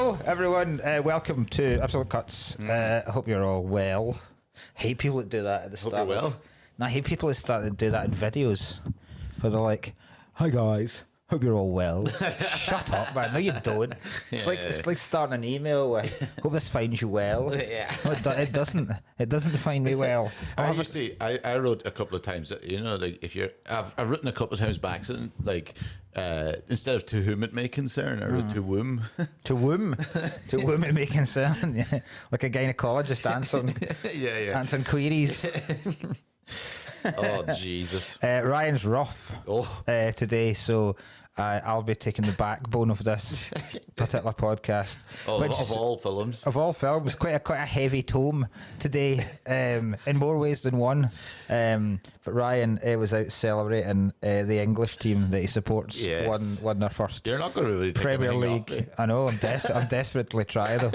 Hello, everyone. Welcome to Absolute Cuts. I hope you're all well. Hate people that do that at the start. Hope you're well. I hate people that start to do that in videos, where they're like, "Hi guys, hope you're all well." Shut up, man. No, you don't. It's like starting an email with, "Hope this finds you well." Yeah. No, it doesn't. It doesn't find me well. I wrote a couple of times. Like if you're, I've written a couple of times by accident. Like instead of "to whom it may concern," I wrote "to whom." To whom it may concern. Yeah. Like a gynecologist answering, answering queries. Oh Jesus! Ryan's rough today, so I'll be taking the backbone of this particular podcast. Of all films, quite a heavy tome today, in more ways than one. But Ryan was out celebrating the English team that he supports. Yes. won their first. You're not going to really Premier League. Off, I know. I'm desperately trying though.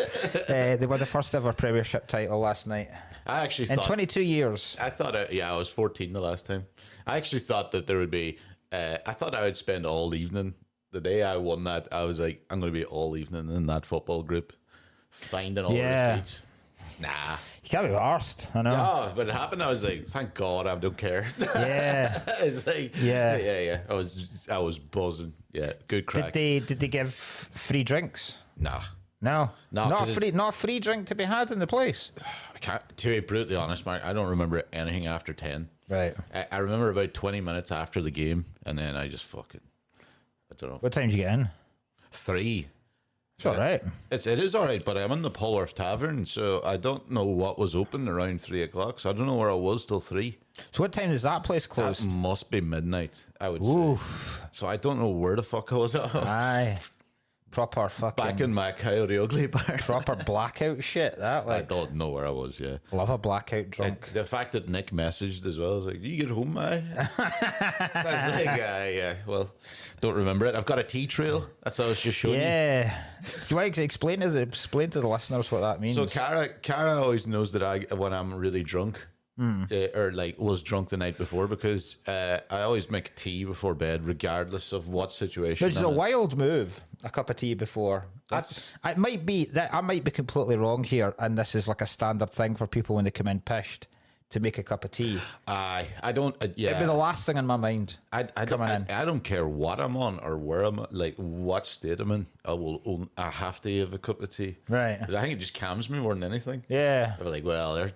They won the first ever Premiership title last night. I actually in thought, 22 years. I thought, I was 14 the last time. I actually thought that there would be. I thought I would spend all evening. The day I won that, I was like, I'm going to be all evening in that football group, finding all the receipts. Nah. You can't be arsed, I know. Yeah, but it happened. I was like, thank God I don't care. Yeah. It's like, yeah. I was buzzing. Yeah, good crack. Did they give free drinks? Nah. No. Not a it's- free drink to be had in the place. I can't, to be brutally honest, Mark, I don't remember anything after 10. Right. I remember about 20 minutes after the game, and then I just fucking, I don't know. What time did you get in? 3. It's all right. It is all right, but I'm in the Polworth Tavern, so I don't know what was open around 3 o'clock, so I don't know where I was till 3. So what time does that place close? That must be midnight, I would Oof. say. So I don't know where the fuck I was at. Aye. Proper fucking... Back in my Coyote Ugly bar. Proper blackout shit, that. I Like, don't know where I was, yeah. love a blackout drunk. The fact that Nick messaged as well, I was like, "Do you get home, man?" I was like, yeah, well, don't remember it. I've got a tea trail. That's what I was just showing you. Yeah. Do you want to explain to the listeners what that means? So Cara always knows that when I'm really drunk, or like was drunk the night before, because I always make tea before bed, regardless of what situation. Which is a wild move. A cup of tea before. It might be that I might be completely wrong here, and this is like a standard thing for people when they come in pissed to make a cup of tea. I don't. Yeah, It'd be the last thing in my mind. I don't care what I'm on or where I'm, like what state I'm in. I have to have a cup of tea. Right. 'Cause I think it just calms me more than anything. Yeah. I'm like, well,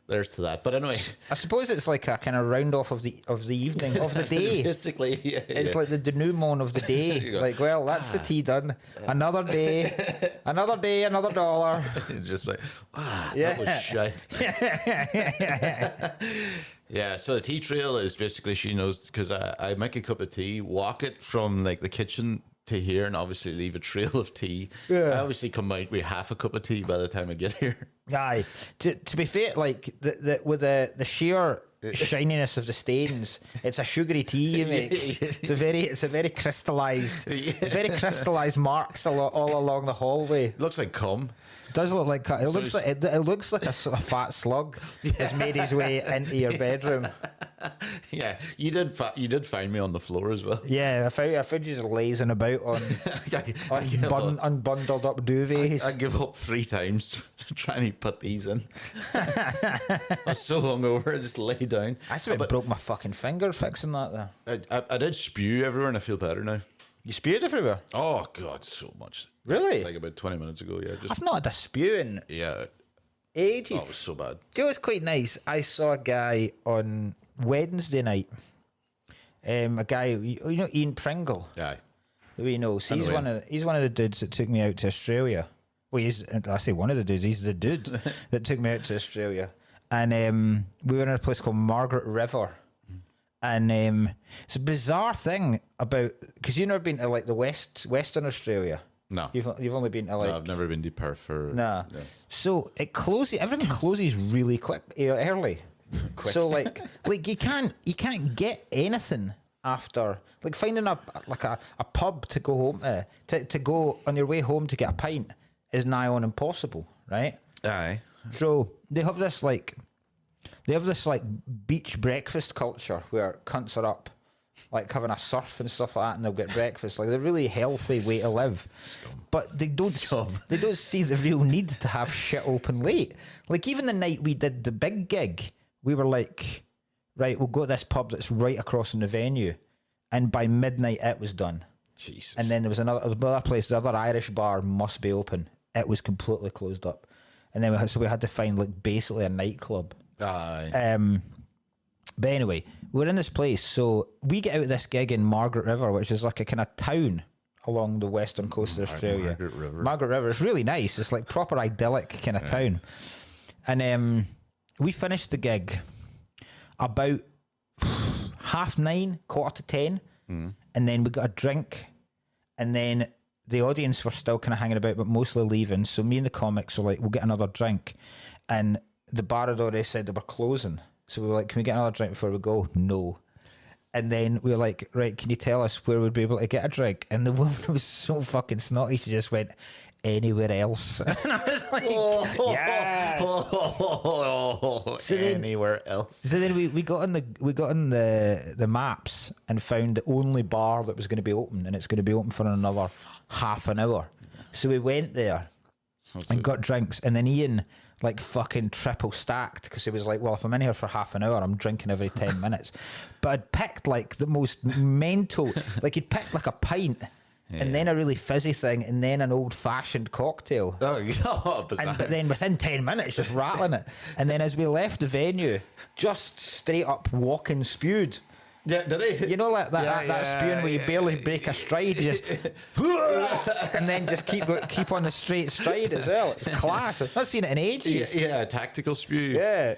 there's to that. But anyway, I suppose it's like a kind of round off of the evening, of the day. Basically, yeah. It's like the denouement of the day. Like, well, that's the tea done. Another day, another dollar. Just like, that was shite. Yeah, so the tea trail is basically, she knows, because I make a cup of tea, walk it from like the kitchen to here, and obviously leave a trail of tea. Yeah. I obviously come out with half a cup of tea by the time I get here. Aye. To be fair, like with the sheer shininess of the stains, it's a sugary tea you make. It's a very crystallized, very crystallized marks all along the hallway. It looks like cum. It does look like it looks like a fat slug has made his way into your bedroom. Yeah, you did find me on the floor as well. Yeah, I found you just lazing about on unbundled up duvets. I give up 3 times trying to put these in. I was so hungover, I just lay down. I just broke my fucking finger fixing that there. I did spew everywhere, and I feel better now. You spewed everywhere? Oh God, so much. Really? Like about 20 minutes ago, yeah. I've not had a spew in ages. Oh, it was so bad. Do you know what's quite nice? I saw a guy on Wednesday night. A guy, you know, Ian Pringle. Aye. Who he knows. He's one of the dudes that took me out to Australia. Well, I say one of the dudes. He's the dude that took me out to Australia, and we were in a place called Margaret River. And it's a bizarre thing about, because you've never been to like the Western Australia. No, you've only been to like. No, I've never been to Perth for. No. So it closes. Everything closes really quick, early. Quick. So like you can't get anything after, like finding a pub to go home to go on your way home to get a pint is nigh on impossible, right? Aye. So they have this like beach breakfast culture where cunts are up like having a surf and stuff like that, and they'll get breakfast. Like, they're really healthy way to live. But they don't see the real need to have shit open late. Like, even the night we did the big gig, we were like, right, we'll go to this pub that's right across from the venue, and by midnight it was done. Jesus. And then there was another place, the other Irish bar must be open. It was completely closed up. And then we had to find like basically a nightclub. Aye. But anyway, we're in this place. So we get out of this gig in Margaret River, which is like a kind of town along the western coast of Australia. Margaret River. It's really nice. It's like proper idyllic kind of town. And we finished the gig about 9:30, 10:15. And then we got a drink. And then the audience were still kind of hanging about, but mostly leaving. So me and the comics were like, we'll get another drink. And the bar had already said they were closing. So we were like, can we get another drink before we go? No. And then we were like, right, can you tell us where we'd be able to get a drink? And the woman was so fucking snotty, she just went, anywhere else. And I was like, yeah. So anywhere else. So then we got on the maps and found the only bar that was going to be open, and it's going to be open for another half an hour. So we went there and got drinks, and then Ian like fucking triple stacked because he was like, well, if I'm in here for half an hour, I'm drinking every 10 minutes. But I'd picked like the most mental, like he'd picked like a pint. Yeah. And then a really fizzy thing, and then an old-fashioned cocktail. Oh, yeah, bizarre. But then within 10 minutes, just rattling it. And then as we left the venue, just straight up walking spewed. Yeah, did he? You know, like that spewing where you barely break a stride, you just and then just keep on the straight stride as well. It's class. I've not seen it in ages. Yeah, tactical spew. Yeah.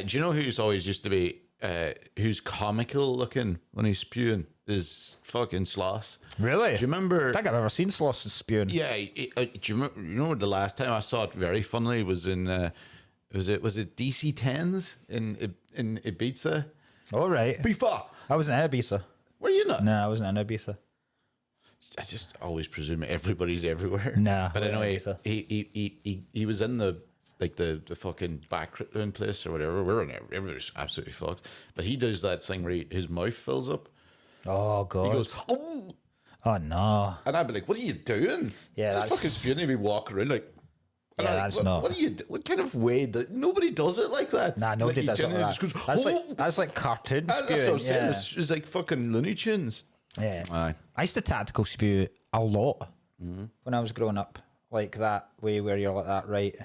Do you know who's always used to be who's comical looking when he's spewing? Is fucking Sloss. Really? Do you remember? I think I've ever seen Sloss spewing. Yeah. Do you remember? You know, the last time I saw it very funnily was in was it DC 10s in Ibiza? All right. Ibiza. I wasn't in Ibiza. Were you not? No, I wasn't in Ibiza. I just always presume everybody's everywhere. No. But anyway, he was in the fucking backroom place or whatever. We're in there. Everybody's absolutely fucked. But he does that thing where his mouth fills up. Oh god. He goes, oh. Oh no. And I'd be like, what are you doing? Yeah, just fucking spewing. He'd be walking around like. Yeah, that's not. What are you? What kind of way that nobody does it like that? Nah, nobody does it like that. Goes, that's like cartoon spewing. That's what I'm saying. It's like fucking Looney Tunes. Yeah. Aye. I used to tactical spew a lot when I was growing up, like that way where you're like that, right?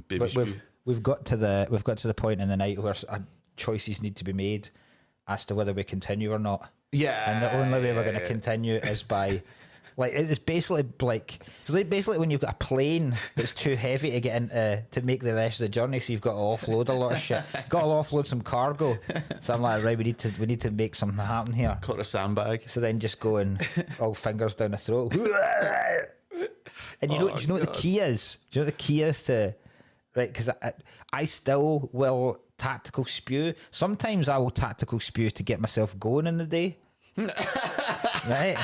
Baby but spew. we've got to the point in the night where choices need to be made as to whether we continue or not. Yeah. And the only way we're going to continue is by. Like, it's basically basically when you've got a plane that's too heavy to get into to make the rest of the journey, so you've got to offload a lot of shit. Got to offload some cargo. So I'm like, right, we need to make something happen here. Caught a sandbag. So then just going all fingers down the throat. And do you know what the key is? Do you know what the key is to, right? Because I still will tactical spew. Sometimes I will tactical spew to get myself going in the day. Right.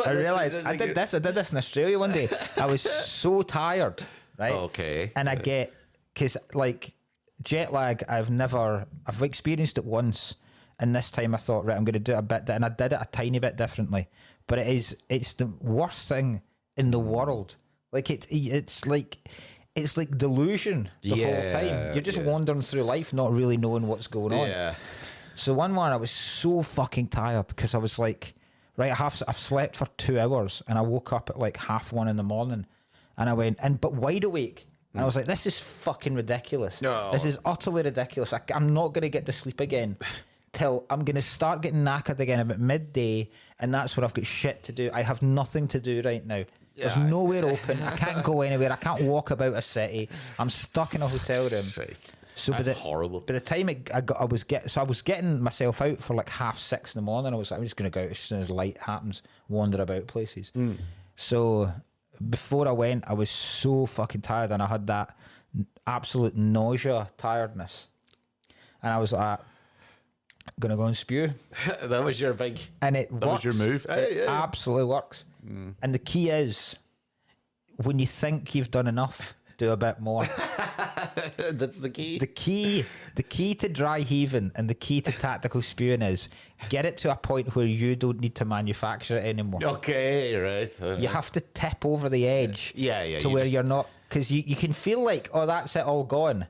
I realised I did this in Australia one day. I was so tired, right? Okay. And because like jet lag, I've experienced it once, and this time I thought, right, I'm going to do it a bit, and I did it a tiny bit differently. But it's the worst thing in the world. Like it's like delusion the whole time. You're just wandering through life, not really knowing what's going on. Yeah. So one morning I was so fucking tired because I was like, right, I've slept for 2 hours, and I woke up at like 1:30 in the morning, and I went but wide awake, and I was like, this is fucking ridiculous. No. This is utterly ridiculous. I'm not going to get to sleep again till I'm going to start getting knackered again about midday, and that's when I've got shit to do. I have nothing to do right now. There's nowhere open. I can't go anywhere. I can't walk about a city. I'm stuck in a hotel room. So that's horrible. By the time I was getting myself out for like 6:30 in the morning. I was like, I'm just going to go out as soon as light happens, wander about places. So before I went, I was so fucking tired, and I had that absolute nausea, tiredness, and I was like, I'm going to go and spew. That was your big. And that was your move. It absolutely works. And the key is, when you think you've done enough do a bit more. That's the key. The key to dry heaving and the key to tactical spewing is get it to a point where you don't need to manufacture it anymore. Okay, right. You have to tip over the edge. Yeah. To where you're not, because you can feel like, oh, that's it, all gone.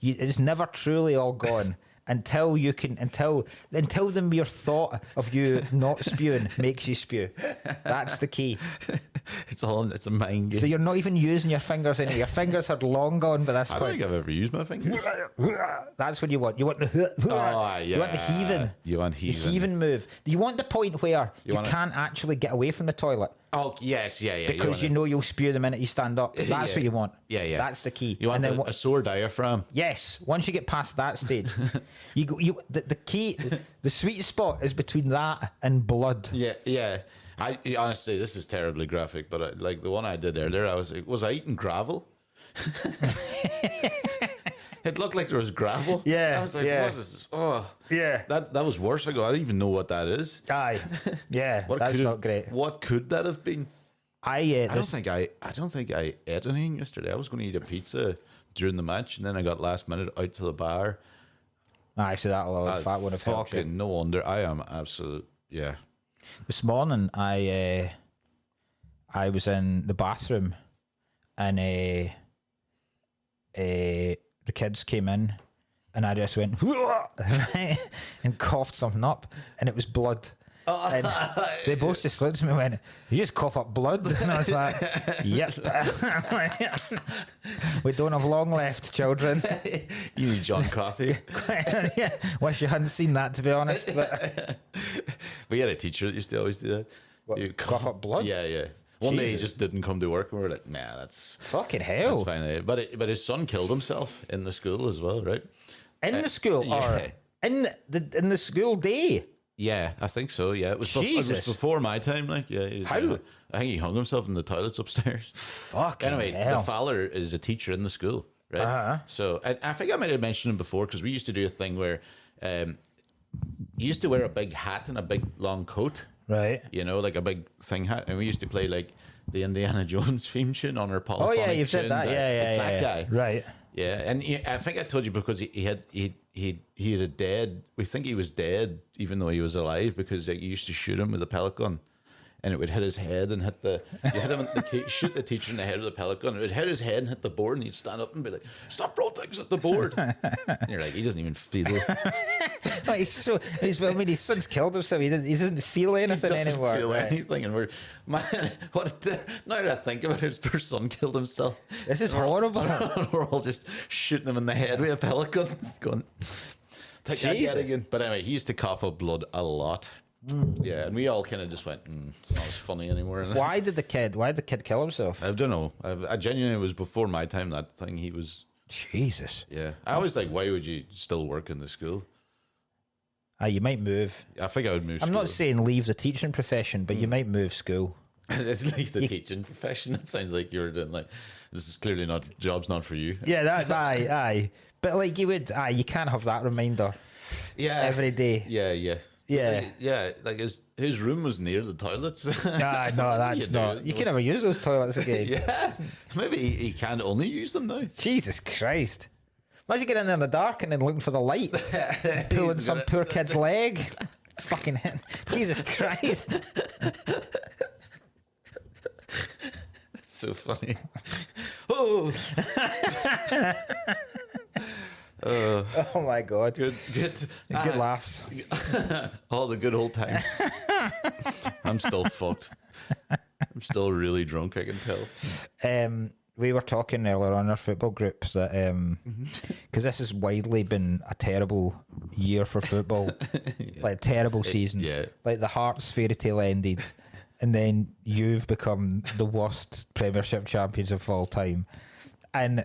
It's never truly all gone. Until the mere thought of you not spewing makes you spew. That's the key. It's a mind game. So you're not even using your fingers in it. Your fingers are long gone by this I point. don't think I've ever used my fingers. That's what you want. You want the Oh, yeah. You want the heaving. You want The heaving. heaving move. You want the point where you can't actually get away from the toilet. Oh, yes, yeah. Because you know you'll spew the minute you stand up. That's Yeah. what you want. Yeah. That's the key. You want and then a sore diaphragm. yes, once you get past that stage, the key, the sweet spot is between that and blood. Yeah. I honestly, this is terribly graphic, but like the one I did earlier, I was like, was I eating gravel? It looked like there was gravel. Yeah, I was like, yeah. what is this? Oh, Yeah. that was worse. I don't even know what that is. Aye. Yeah, that's not great. What could that have been? I don't think I ate anything yesterday. I was going to eat a pizza during the match, and then I got last minute out to the bar. Aye, so that would have helped you. Fucking no wonder. I am absolute. Yeah. This morning, I was in the bathroom, and the kids came in, and I just went and coughed something up, and it was blood. And they both just looked at me and went, "You just cough up blood?" And I was like, "Yep." We don't have long left, children. You need John Coffee. Yeah, wish you hadn't seen that, to be honest. But We had a teacher that used to always do that. What, You cough up blood? Yeah. One day he Jesus. just didn't come to work, and we were like, "Nah, that's fucking hell. fine." But his son killed himself in the school as well, right? In the school, or yeah. in the school day? Yeah, I think so. Yeah, it was before my time. Like, yeah, How? I think he hung himself in the toilets upstairs. Fucking Anyway, hell. the father is a teacher in the school, right? Uh-huh. So I think I might have mentioned him before because we used to do a thing where he used to wear a big hat and a big long coat, Right. you know, like a big thing hat, and we used to play like the Indiana Jones theme tune on our Oh polyphonic yeah, you've said tunes. that. Yeah, It's that guy, Right. Yeah, and I think I told you because he had a dead. We think he was dead, even though he was alive, because like, you used to shoot him with a pellet gun, and it would hit his head and hit the. You hit him, shoot the teacher in the head with a pellet gun. It would hit his head and hit the board, and he'd stand up and be like, "Stop throwing things at the board." And you're like, he doesn't even feel. Well, his son's killed himself. He doesn't feel anything He doesn't anymore. feel right. anything, and we're man. Now that I think about it, his son killed himself. This is horrible. We're all just shooting him in the head with a pellet gun, going. Take that yet Jesus. again. But anyway, he used to cough up blood a lot. Yeah, and we all kind of just went, it's not as funny anymore. Why did the kid kill himself? I don't know. I genuinely, it was before my time, that thing. He was, Jesus. yeah. I was like, why would you still work in the school? You might move. I think I would move I'm school. not saying leave the teaching profession, but you might move school. It's like the teaching profession. It sounds like you're doing like, this is clearly not, job's not for you. Yeah, aye. But like you can't have that reminder Yeah. every day. Yeah. Yeah, like his room was near the toilets. No, that's You do. not. You can never use those toilets again. Yeah, maybe he can only use them now. Jesus Christ. Imagine getting in there in the dark and then looking for the light. Pulling some poor kid's leg. Fucking hell. Jesus Christ. That's so funny. Oh. Oh my God. Good. Good laughs. All the good old times. I'm still fucked. I'm still really drunk, I can tell. We were talking earlier on our football groups that because this has widely been a terrible year for football, like a terrible season. Yeah. Like the Hearts fairy tale ended, and then you've become the worst Premiership champions of all time, and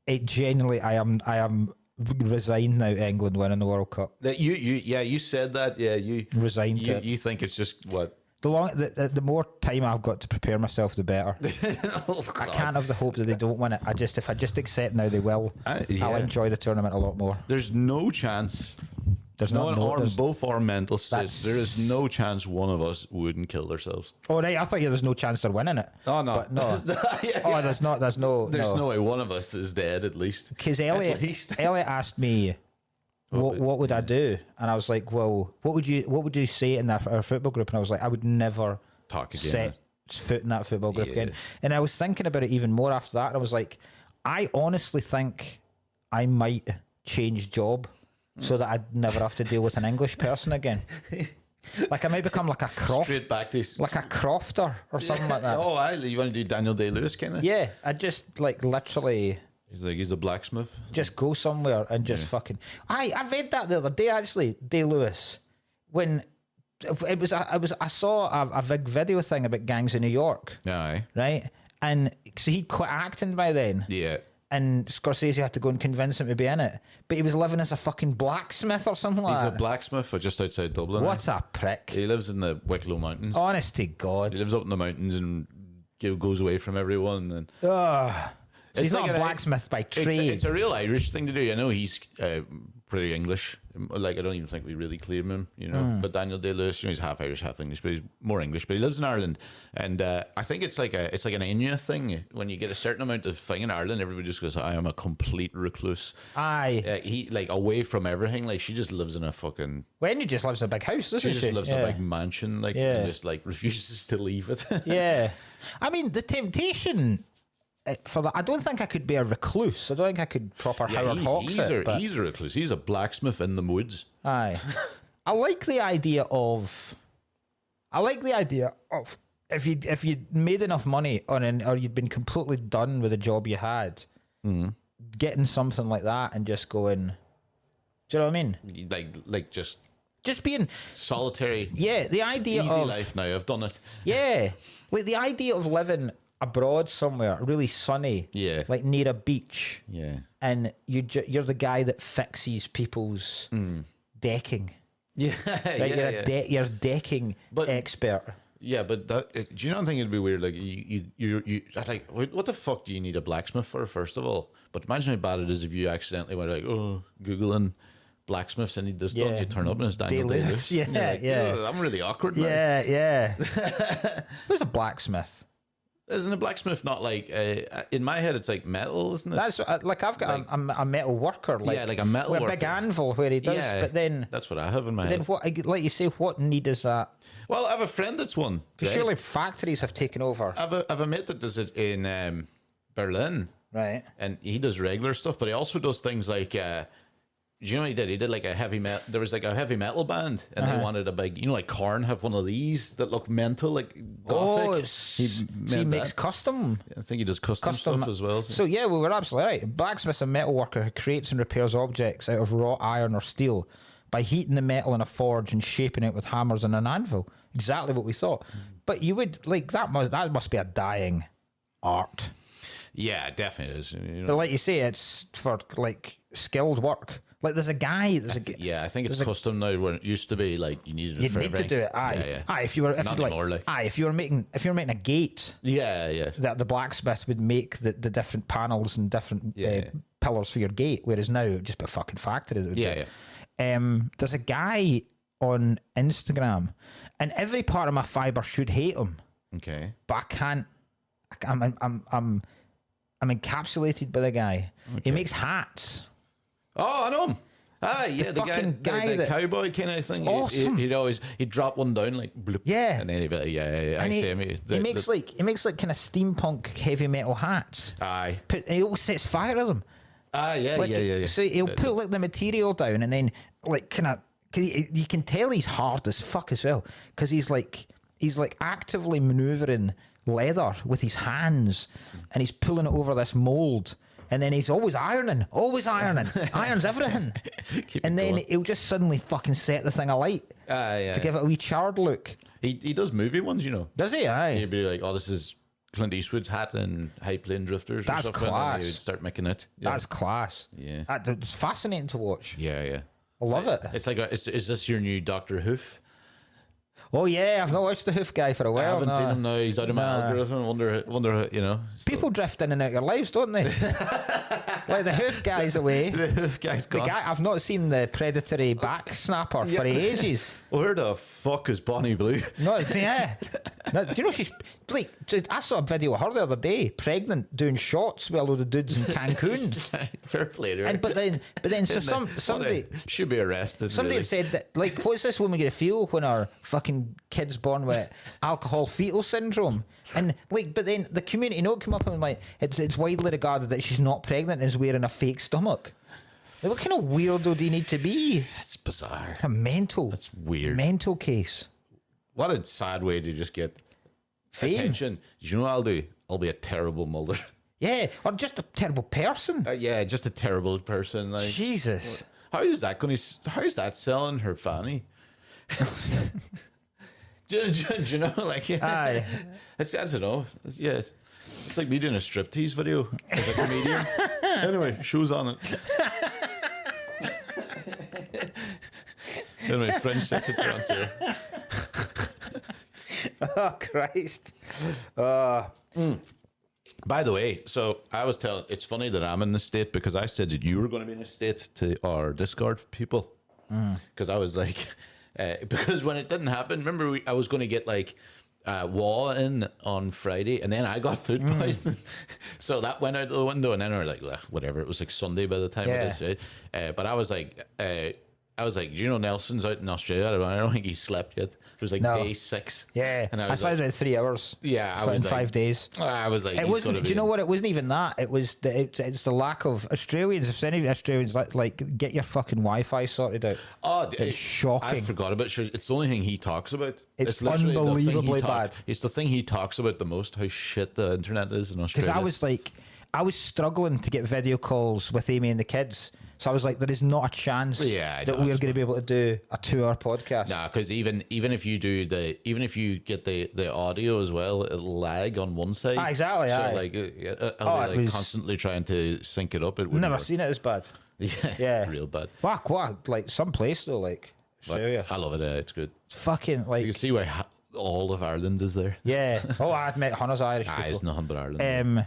it genuinely, I am resigned now to England winning the World Cup. That you said that. Yeah, you Resigned to it. You think it's just what? The more time I've got to prepare myself, the better. Oh, I God. can't have the hope that they don't win it. If I just accept now they will, Yeah. I'll enjoy the tournament a lot more. There's no chance There's No, not no. on There's, both our mental states, there is That's- no chance one of us wouldn't kill ourselves. oh right, I thought there was no chance they're winning it. Oh no, But no. Yeah, Oh, yeah. there's not. There's no. There's no way one of us is dead at least. Because At Elliot, least. Elliot asked me, what would I do? And I was like, well, what would you say in that our football group? And I was like, I would never Talk again. set foot in that football group Yeah. again. And I was thinking about it even more after that. And I was like, I honestly think I might change job so that I'd never have to deal with an English person again. Like I might become like a Straight back to like a crofter or something like that. Oh, you want to do Daniel Day-Lewis kind of? Yeah, I just like literally He's a blacksmith. just go somewhere and just fucking. I read that the other day actually, Day-Lewis, when I saw a big video thing about gangs in New York, Aye. right? And so he quit acting by then. Yeah. And Scorsese had to go and convince him to be in it. But he was living as a fucking blacksmith or something like He's a that. blacksmith just outside Dublin. What a prick. He lives in the Wicklow Mountains. Honest to He God. lives up in the mountains and goes away from everyone. And Ugh. So he's It's not like a an- blacksmith by trade. it's a real Irish thing to do. I know he's pretty English. Like, I don't even think we really claim him, you know. But Daniel Day-Lewis, he's half Irish, half English, but he's more English. But he lives in Ireland, and I think it's like an Enya thing. When you get a certain amount of thing in Ireland, everybody just goes, "I am a complete recluse." Aye. He like away from everything. Like she just lives in a fucking. When he just lives in a big house, doesn't She she? just lives in Yeah. a big mansion, like, Yeah. and just like refuses to leave it. Yeah. I mean, the temptation for that, I don't think I could be a recluse. I don't think I could proper Howard Hawks it. But he's a recluse. He's a blacksmith in the woods. aye. I like the idea of if you'd made enough money or you'd been completely done with the job you had, getting something like that and just going, do you know what I mean? Like just Being solitary. yeah, the idea Easy of life now. I've done it. yeah, like the idea of living abroad somewhere really sunny, Yeah. like near a beach, Yeah. and you're the guy that fixes people's decking. Yeah. Like you're a decking But- expert. Yeah, but do you not think it'd be weird? Like you like what the fuck do you need a blacksmith for? First of all, but imagine how bad it is if you accidentally went like, oh, googling blacksmiths and he does done. You turn up and it's Daniel Day-Lewis. Yeah, And you're like, yeah. "Oh, I'm really awkward now." Yeah. Who's a blacksmith? Isn't a blacksmith not like in my head? It's like metal, isn't it? That's like I've got a metal worker, like Yeah, like a metal with a big worker. anvil where he does. Yeah, but then that's what I have in my then head. what? Like you say, what need is that? Well, I have a friend that's one. Because right? surely factories have taken over, I have a mate that does it in Berlin, right? and he does regular stuff, but he also does things like. Do you know what he did? He did like a heavy metal. There was like a heavy metal band, and they wanted a big, like Korn have one of these that look mental, like gothic. He made makes that. custom I think he does custom stuff as well. So yeah, we were absolutely right. Blacksmith's a metal worker who creates and repairs objects out of wrought iron or steel by heating the metal in a forge and shaping it with hammers and an anvil. Exactly what we thought. But you would like that must be a dying art. Yeah, it definitely is. You know? But like you say, it's for like skilled work. Like there's a guy. Yeah, I think it's custom now. When it used to be like you needed it You'd for need to everything. do it. Aye, Yeah. aye. If you were, Not anymore, like. aye, if you were making a gate, Yeah. that the blacksmith would make the different panels and different Yeah. pillars for your gate, whereas now just be a fucking factory. That would do Yeah, it. There's a guy on Instagram, and every part of my fiber should hate him, Okay. but I can't. I'm encapsulated by the guy. He makes hats. Oh, I know him. Ah, yeah, the guy, fucking guy the that- cowboy kind of thing. awesome. He'd drop one down like bloop, Yeah. and then he'd be like, yeah. I And see he, him. he makes like kind of steampunk heavy metal hats. Aye. And he always sets fire to them. Ah, yeah, Like, yeah. So he'll put like the material down and then like kind of you can tell he's hard as fuck as well because he's like actively maneuvering leather with his hands and he's pulling it over this mold and then he's always ironing irons everything Keep and it then going. he'll just suddenly fucking set the thing alight Ah, yeah. to give it a wee charred look. He does movie ones, you know. Does he? Aye. He'd be like, oh, this is Clint Eastwood's hat and High Plane Drifters. That's or something, class. And he would start making it. Yeah. That's class. Yeah. It's fascinating to watch. Yeah. I love it. It's like, is this your new Doctor Hoof? Oh yeah, I've not watched the Hoof guy for a while. I haven't seen him now. He's out of my algorithm. Wonder, you know. People drift in and out your lives, don't they? Like the Hoof guy's away. The Hoof guy's gone. The guy, I've not seen the predatory back snapper for ages. Where the fuck is Bonnie Blue? No, yeah. No, do you know she's like? I saw a video of her the other day, pregnant, doing shots with a load of dudes in Cancun. Fair play to her. And but then so somebody should be arrested. Somebody really. said that, like, what's this woman gonna feel when her fucking kid's born with alcohol fetal syndrome? And like, but then the community note came up and like, it's widely regarded that she's not pregnant and is wearing a fake stomach. Like, what kind of weirdo do you need to be? That's bizarre. A mental. That's weird. Mental case. What a sad way to just get Fame. attention. You know what I'll do? I'll be a terrible Mulder. Yeah, or just a terrible person. Yeah, just a terrible person. Like, Jesus. how is that selling her fanny? do you know? Like, yeah, Aye. I don't know. Yes, it's like me doing a striptease video as a comedian. Anyway, shoes on it. Anyway, French tickets are on sale. Oh, Christ. By the way, so I was telling, it's funny that I'm in the state because I said that you were going to be in a state to our Discord people. Because I was like, because when it didn't happen, remember I was going to get like Wall in on Friday and then I got food poisoning. So that went out the window and then we were like, whatever, it was like Sunday by the time of this, right? But I was like, do you know Nelson's out in Australia? I don't think he slept yet. It was like day 6. Yeah, and I slept about 3 hours. Yeah, I was in like, 5 days. I was like, It wasn't. Do you know what? It wasn't even that. It was it's the lack of Australians. If any Australians like get your fucking Wi-Fi sorted out. Oh, it's shocking. I forgot about it. It's the only thing he talks about. It's literally the thing unbelievably bad. It's the thing he talks about the most. How shit the internet is in Australia. Because I was struggling to get video calls with Amy and the kids. So I was like, there is not a chance that we're going to be able to do a 2-hour podcast. Nah, because even if you get the audio as well, it'll lag on one side. Exactly. So I'll be constantly trying to sync it up. It never seen it as bad. Yeah, real bad. What? Like some place though, like Australia. I love it. It's good. It's fucking like you can see why all of Ireland is there. Yeah. Oh, I'd met hundreds of Irish people. It's nothing but Ireland.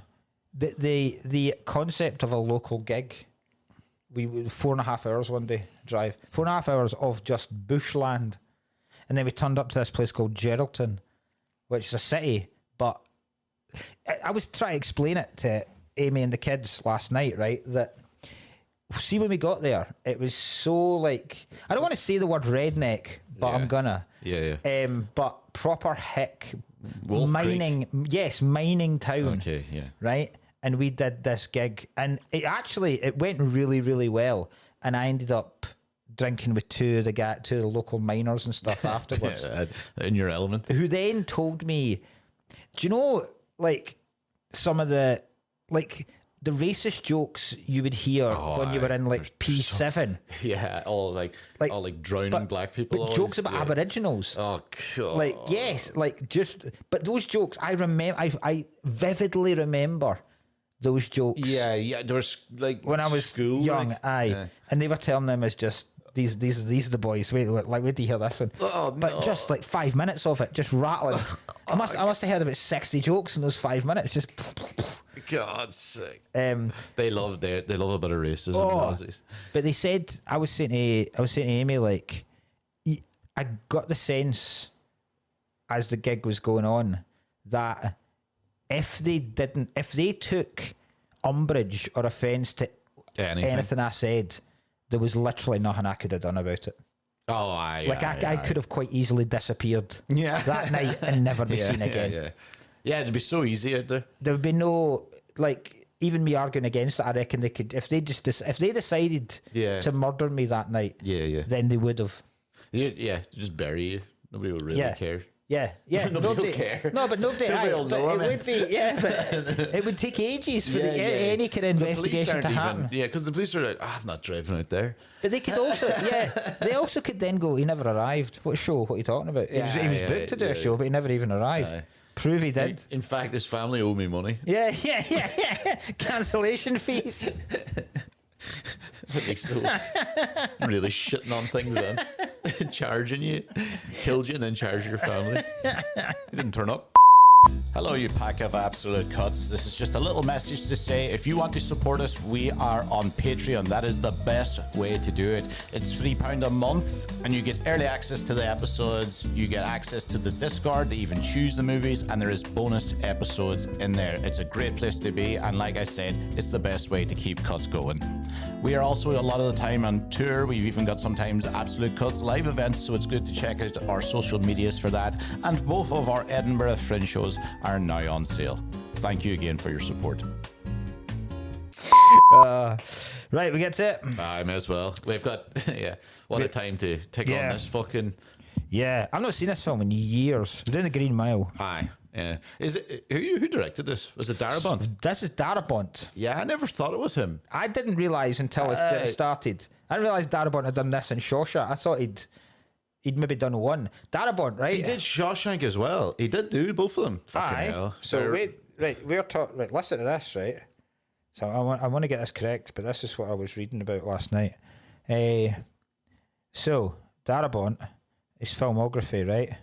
The concept of a local gig. We 4.5 hours one day drive, 4.5 hours of just bushland, and then we turned up to this place called Geraldton, which is a city. But I was trying to explain it to Amy and the kids last night, right? That see when we got there, it was so like I don't want to say the word redneck, but I'm gonna. Yeah. But proper hick Wolf mining. Creek. Yes, mining town. Okay. Yeah. Right. And we did this gig, and it went really, really well. And I ended up drinking with two of the local miners and stuff afterwards. In your element. Who then told me, do you know, like some of the racist jokes you would hear when you were in like P7? All like drowning black people. But jokes about Aboriginals. Oh God. Like yes, like but those jokes I remember. I vividly remember. Those jokes. Yeah. There was like when I was young, yeah. And they were telling them as just these are the boys. Wait to hear this one. But just like 5 minutes of it, just rattling. I must have heard about 60 jokes in those 5 minutes. Just God's sake. They love a bit of racism. Aussies. But they said I was saying to Amy, like I got the sense as the gig was going on that if they took umbrage or offence to anything I said, there was literally nothing I could have done about it. Oh, I could have quite easily disappeared that night and never be seen again. Yeah, it'd be so easy out there. There would be no, like, even me arguing against it. I reckon they could, if they decided to murder me that night, then they would have. Yeah, just bury you. Nobody would really care. Yeah. Nobody will care. No, but nobody. Nobody will know, it would be, but it would take ages for any kind of investigation to happen. Because the police are like, I'm not driving out there. But they could also, they also could then go, he never arrived. What show? What are you talking about? He was booked to do a show, but he never even arrived. Prove he did. In fact, his family owe me money. Yeah. Cancellation fees. Really shitting on things then. charging you, killed you, and then charged your family. He didn't turn up. Hello, you pack of absolute cuts. This is just a little message to say if you want to support us, we are on Patreon. That is the best way to do it. It's £3 a month, and you get early access to the episodes. You get access to the Discord to even choose the movies, and there is bonus episodes in there. It's a great place to be, and like I said, it's the best way to keep cuts going. We are also a lot of the time on tour. We've even got sometimes Absolute Cuts live events, so it's good to check out our social medias for that. And both of our Edinburgh Fringe shows are now on sale. Thank you again for your support. Right, we get to it. I may as well. We've got, what a time to take on this fucking... Yeah, I've not seen this film in years. We're doing the Green Mile. Aye. Yeah. Is it who directed this? Was it Darabont? This is Darabont. Yeah, I never thought it was him. I didn't realise until it started. I didn't realise Darabont had done this in Shawshank. I thought he'd maybe done one. Darabont, right? He did Shawshank as well. He did do both of them. Fucking hell. So we're talking. Right, listen to this, right? So I want to get this correct, but this is what I was reading about last night. So Darabont, his filmography, right?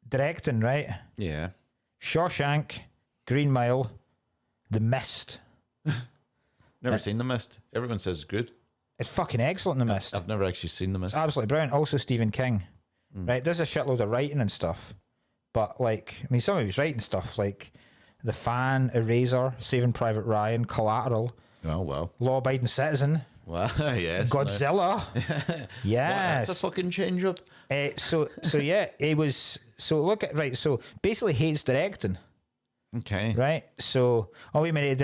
Directing, right? Yeah. Shawshank, Green Mile, The Mist. Never seen The Mist. Everyone says it's good. It's fucking excellent, The Mist. I've never actually seen The Mist. It's absolutely brilliant. Also Stephen King. Right? There's a shitload of writing and stuff. But, like, I mean, some of his writing stuff, like The Fan, Eraser, Saving Private Ryan, Collateral. Oh, well. Law-Abiding Citizen. Well, yes. Godzilla. Yes. That's a fucking change up. So yeah, it was... So look at... Right, so basically hates directing. Okay. Right? So... Oh, wait a minute. He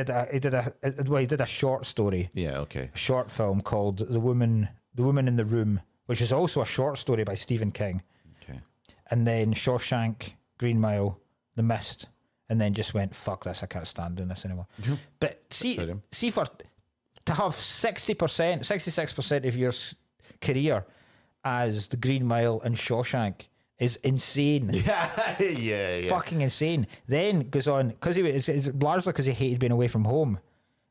did a short story. Yeah, okay. A short film called The Woman in the Room, which is also a short story by Stephen King. Okay. And then Shawshank, Green Mile, The Mist, and then just went, fuck this, I can't stand doing this anymore. But see for... To have 66% of your career as The Green Mile and Shawshank is insane. Yeah. Fucking insane. Then goes on, because it's largely because he hated being away from home.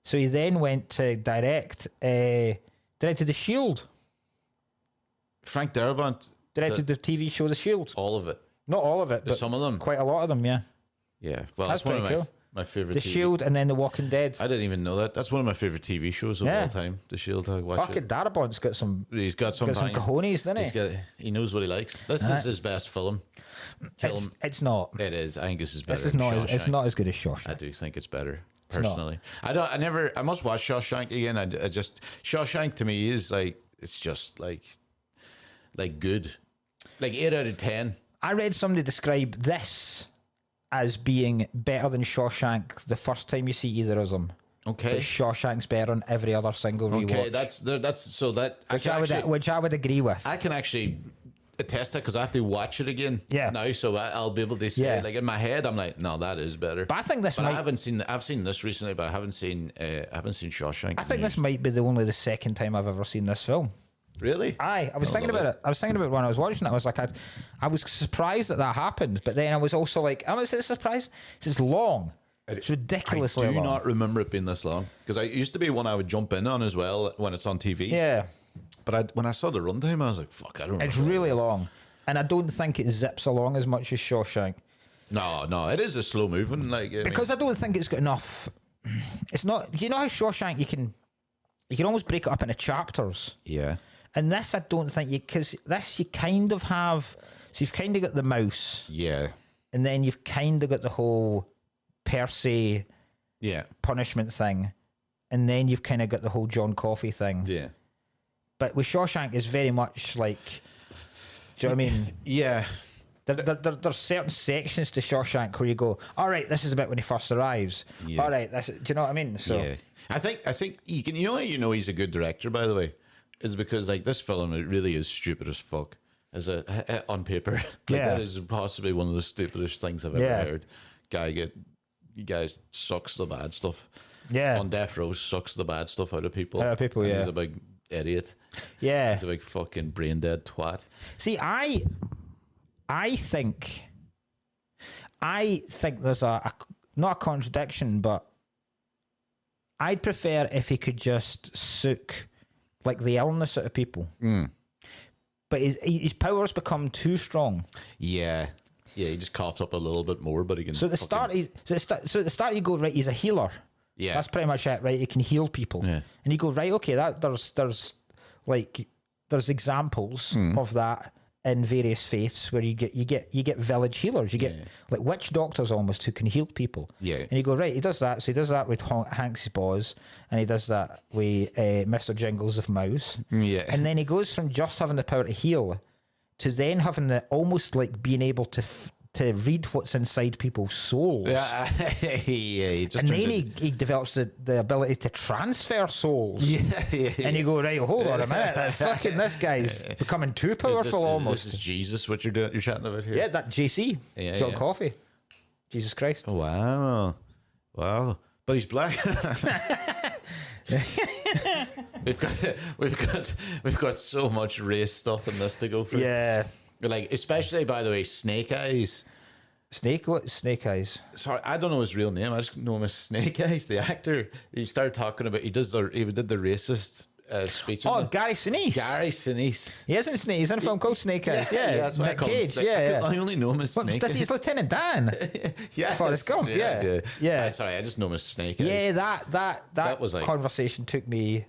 So he then went to directed The Shield. Frank Darabont Directed the TV show The Shield. all of it. Not all of it, but some of them. quite a lot of them, yeah. Yeah, well, That's that's one of pretty my cool. my favorite. The Shield and then The Walking Dead. I didn't even know that. That's one of my favorite TV shows of Yeah. all time. The Shield. I watch Fucking it. Darabont's got some He's got some cojones, doesn't he? He knows what he likes. This is his best film. It's not. It is. I think this is better. This is than not. It's Shawshank. not as good as Shawshank. I do think it's better not. personally. I must watch Shawshank again. I just Shawshank to me is like it's just like good, like 8 out of 10. I read somebody describe this as being better than Shawshank the first time you see either of them. Okay. But Shawshank's better on every other single rewatch. Okay, that's so that Which I would agree with. I can actually attest that because I have to watch it again. Yeah. Now, so I'll be able to say like in my head, I'm like, no, that is better. But I think this might. I've seen this recently, but I haven't seen Shawshank. I think this might be the second time I've ever seen this film. Really? I was thinking about it. I was thinking about it when I was watching it. I was like, I was surprised that happened, but then I was also like, I'm not surprised. It's long. It's ridiculously long. I do not remember it being this long because it used to be one I would jump in on as well when it's on TV. Yeah. But when I saw the runtime, I was like, fuck, I don't know. It's really long. And I don't think it zips along as much as Shawshank. No, it is a slow moving. Because I don't think it's got enough. It's not. You know how Shawshank you can almost break it up into chapters. Yeah. And this, I don't think because this you kind of have. So you've kind of got the mouse. Yeah. And then you've kind of got the whole per se. Yeah. Punishment thing, and then you've kind of got the whole John Coffey thing. Yeah. But with Shawshank, it's very much like. Do you know what I mean? Yeah. There's certain sections to Shawshank where you go, all right, this is about when he first arrives. Yeah. All right, do you know what I mean? So yeah. I think you can. You know he's a good director, by the way, is because like this film it really is stupid as fuck on paper. That is possibly one of the stupidest things I've ever heard. Guy sucks the bad stuff. Yeah. On death row sucks the bad stuff out of people. Yeah. He's a big idiot. Yeah. He's a big fucking brain dead twat. See, I think there's a not a contradiction, but I'd prefer if he could just soak like the illness out of people. But his powers become too strong. Yeah. Yeah, he just coughs up a little bit more, but he can. So at the start, at the start, you go, right, he's a healer. Yeah. That's pretty much it, right? He can heal people. Yeah. And you go, right, okay, there's examples of that in various faiths where you get village healers. You get like witch doctors almost who can heal people. Yeah. And you go, right, he does that. So he does that with Hanks's Paws, and he does that with Mr. Jingles of Mouse. Yeah. And then he goes from just having the power to heal to then having the almost like being able to read what's inside people's souls. Yeah, he just And turns then it- he develops the ability to transfer souls. Yeah. And you go, right, hold on a minute. Fucking this guy's becoming too powerful almost. This is Jesus, what you're doing? You're chatting about here. Yeah, that JC, Yeah, John yeah. Coffey. Jesus Christ. Oh, wow. But he's black. we've got so much race stuff in this to go through. Yeah. Like, especially, by the way, Snake Eyes. Snake Eyes? Sorry, I don't know his real name. I just know him as Snake Eyes, the actor. He started talking about he did the racist speech. Oh, Gary Sinise. Gary Sinise. He is in Snake. He's in a film called Snake Eyes. Yeah, that's what I Nick call him. Cage. Snake. Yeah, I only know him as What, Snake does he- Eyes. he's Lieutenant Dan. Yeah, Forrest Gump, yeah. Sorry, I just know him as Snake Eyes. Yeah, that was like- conversation took me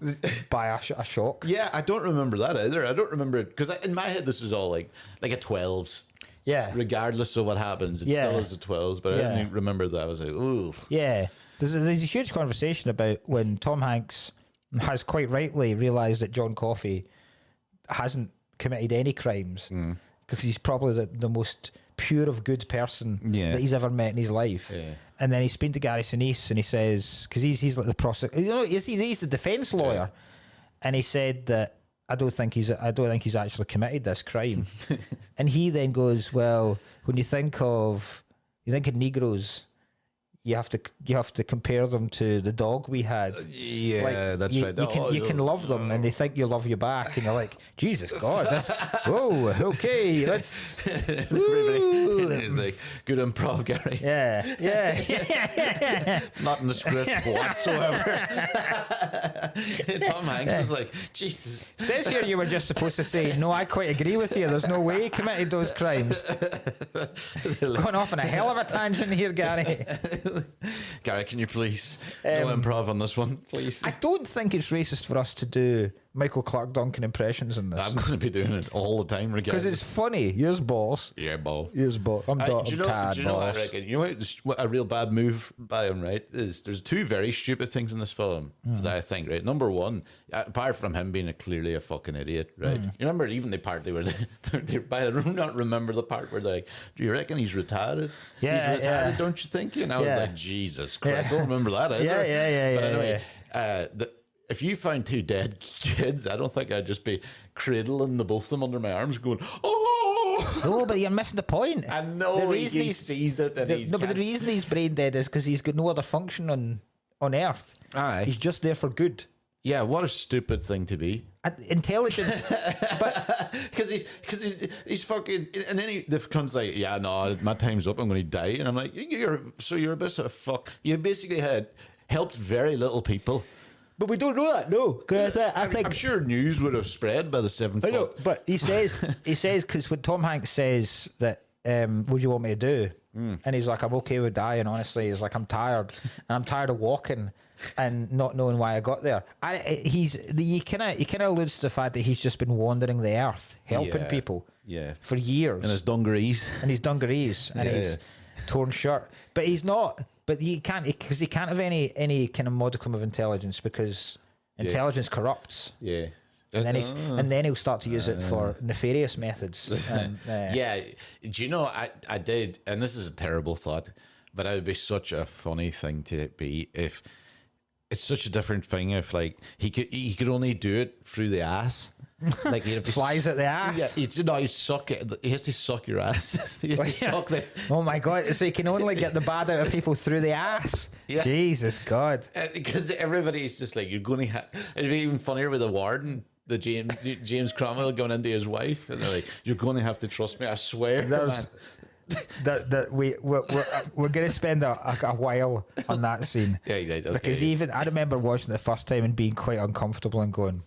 by a shock. Yeah, I don't remember that either. I don't remember it because in my head this is all like a 12s. Yeah. Regardless of what happens, it Yeah. still is a 12s. But I Yeah. didn't remember that. I was like, ooh. Yeah. There's a huge conversation about when Tom Hanks has quite rightly realised that John Coffey hasn't committed any crimes because he's probably the most pure of good person Yeah. that he's ever met in his life. Yeah. And then he's been to Gary Sinise and he says, because he's like the prosecutor, he's the defence lawyer, and he said that I don't think he's actually committed this crime. And he then goes, well, when you think of Negroes, you have to compare them to the dog we had. Yeah, Like, that's you, right. You can love them, and they think you love you back, and you're like, Jesus God, that's whoa, okay, let's. Everybody is like, good improv, Gary. Yeah. Not in the script whatsoever. Tom Hanks is like, Jesus. Says here you were just supposed to say, no, I quite agree with you. There's no way he committed those crimes. Going off on a hell of a tangent here, Gary. Gary, can you please no improv on this one, please? I don't think it's racist for us to do Michael Clark Duncan impressions in this. I'm going to be doing it all the time, Because it's funny. Here's boss. yeah, ball. Here's boss. I'm Do you know tired, what I boss. reckon? You know what a real bad move by him, right? Is there's two very stupid things in this film that I think, right? Number one, apart from him being clearly a fucking idiot, right? You remember even the part where I not remember the part where they're like, do you reckon he's retarded? Yeah, he's retarded, yeah. don't you think? And I was Yeah. like, Jesus Christ, Yeah. I don't remember that either. Yeah, But anyway, if you found two dead kids, I don't think I'd just be cradling the both of them under my arms, going, oh. No, but you're missing the point. I know The reason he sees it and he's no, but the reason he's brain dead is because he's got no other function on Earth. Aye. He's just there for good. Yeah, what a stupid thing to be. Intelligence, Because he's fucking, and then he becomes like, yeah, no, my time's up, I'm going to die, and I'm like, you're a bit of a fuck. You basically had helped very little people. but we don't know that. No, because I think I'm sure news would have spread by the seventh. I know, but he says because when Tom Hanks says that, what do you want me to do? And he's like, I'm okay with dying. Honestly, he's like, I'm tired, and I'm tired of walking and not knowing why I got there. He kind of alludes to the fact that he's just been wandering the earth, helping Yeah. people, Yeah. for years, And his dungarees. and his dungarees and Yeah. his torn shirt. But he's not. But he can't because he can't have any kind of modicum of intelligence because intelligence corrupts. Yeah. And then he'll start to use it for nefarious methods. And, Yeah, do you know, I did, and this is a terrible thought, but it would be such a funny thing to be if it's such a different thing if like he could only do it through the ass. Like he'd be Flies at the ass. Yeah, he'd suck it. He has to suck your ass. He has to suck the. Oh my God! So you can only get the bad out of people through the ass. Yeah. Jesus God. Because everybody's just like, you're going to it'd be even funnier with the warden, the James Cromwell going into his wife, and they're like, you're going to have to trust me, I swear. There's Man. that we're going to spend a while on that scene. Yeah, right, okay. Because even I remember watching it the first time and being quite uncomfortable and going.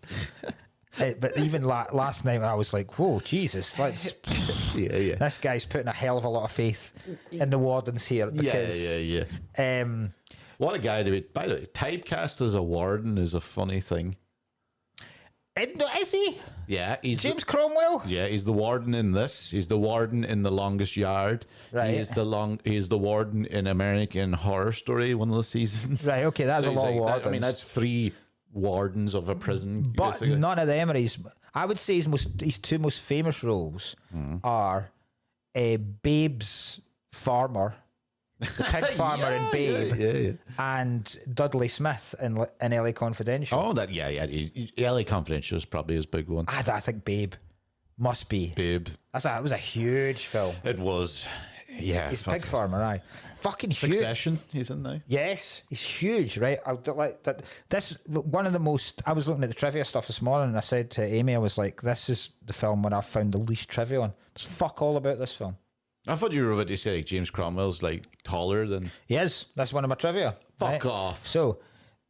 But even last night I was like, "Whoa, Jesus! This guy's putting a hell of a lot of faith in the wardens here." Because, yeah. What a guy to be. By the way, typecast as a warden is a funny thing. Is he? Yeah, he's James Cromwell. Yeah, he's the warden in this. He's the warden in The Longest Yard. Right. He's the warden in American Horror Story, one of the seasons. Right. Okay, that's So a lot of wardens. I mean, that's 3 wardens of a prison. But basically. none of them are his. I would say his 2 most famous roles are Babe's farmer, the pig farmer in Babe, and Dudley Smith in LA Confidential. Oh, LA Confidential is probably his big one. I think Babe must be. Babe. That was a huge film. It was. Yeah. He's pig farmer, aye. Fucking Succession, huge. he's in now. Yes, he's huge, right? I like that. This one of the most. I was looking at the trivia stuff this morning, and I said to Amy, I was like, "This is the film where I've found the least trivia on. There's fuck all about this film." I thought you were about to say like James Cromwell's like taller than. He is. That's one of my trivia. Fuck off. So,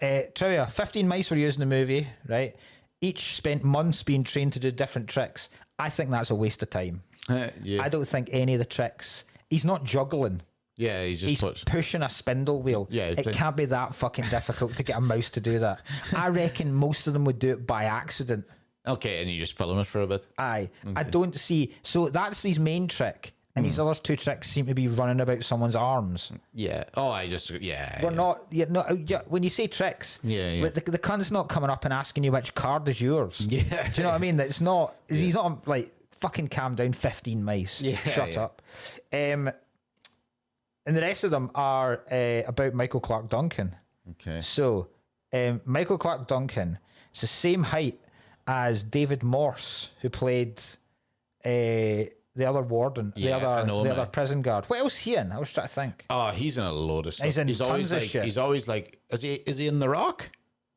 trivia: 15 mice were used in the movie, right? Each spent months being trained to do different tricks. I think that's a waste of time. Yeah. I don't think any of the tricks. He's not juggling. Yeah, he's pushing a spindle wheel. Yeah, it can't be that fucking difficult to get a mouse to do that. I reckon most of them would do it by accident. Okay, and you just film it for a bit. Aye. Okay. I don't see. So that's his main trick. And these other 2 tricks seem to be running about someone's arms. Yeah. Oh, We're not. Yeah, no. When you say tricks, yeah. the cunt's not coming up and asking you which card is yours. Yeah. Do you know what I mean? It's not. He's not like fucking calm down. 15 mice. Yeah. Shut up. And the rest of them are about Michael Clarke Duncan. Okay. So, Michael Clarke Duncan is the same height as David Morse, who played the other warden, the other prison guard. What else is he in? I was trying to think. Oh, he's in a load of stuff. He's in tons of shit. He's always like, is he in The Rock?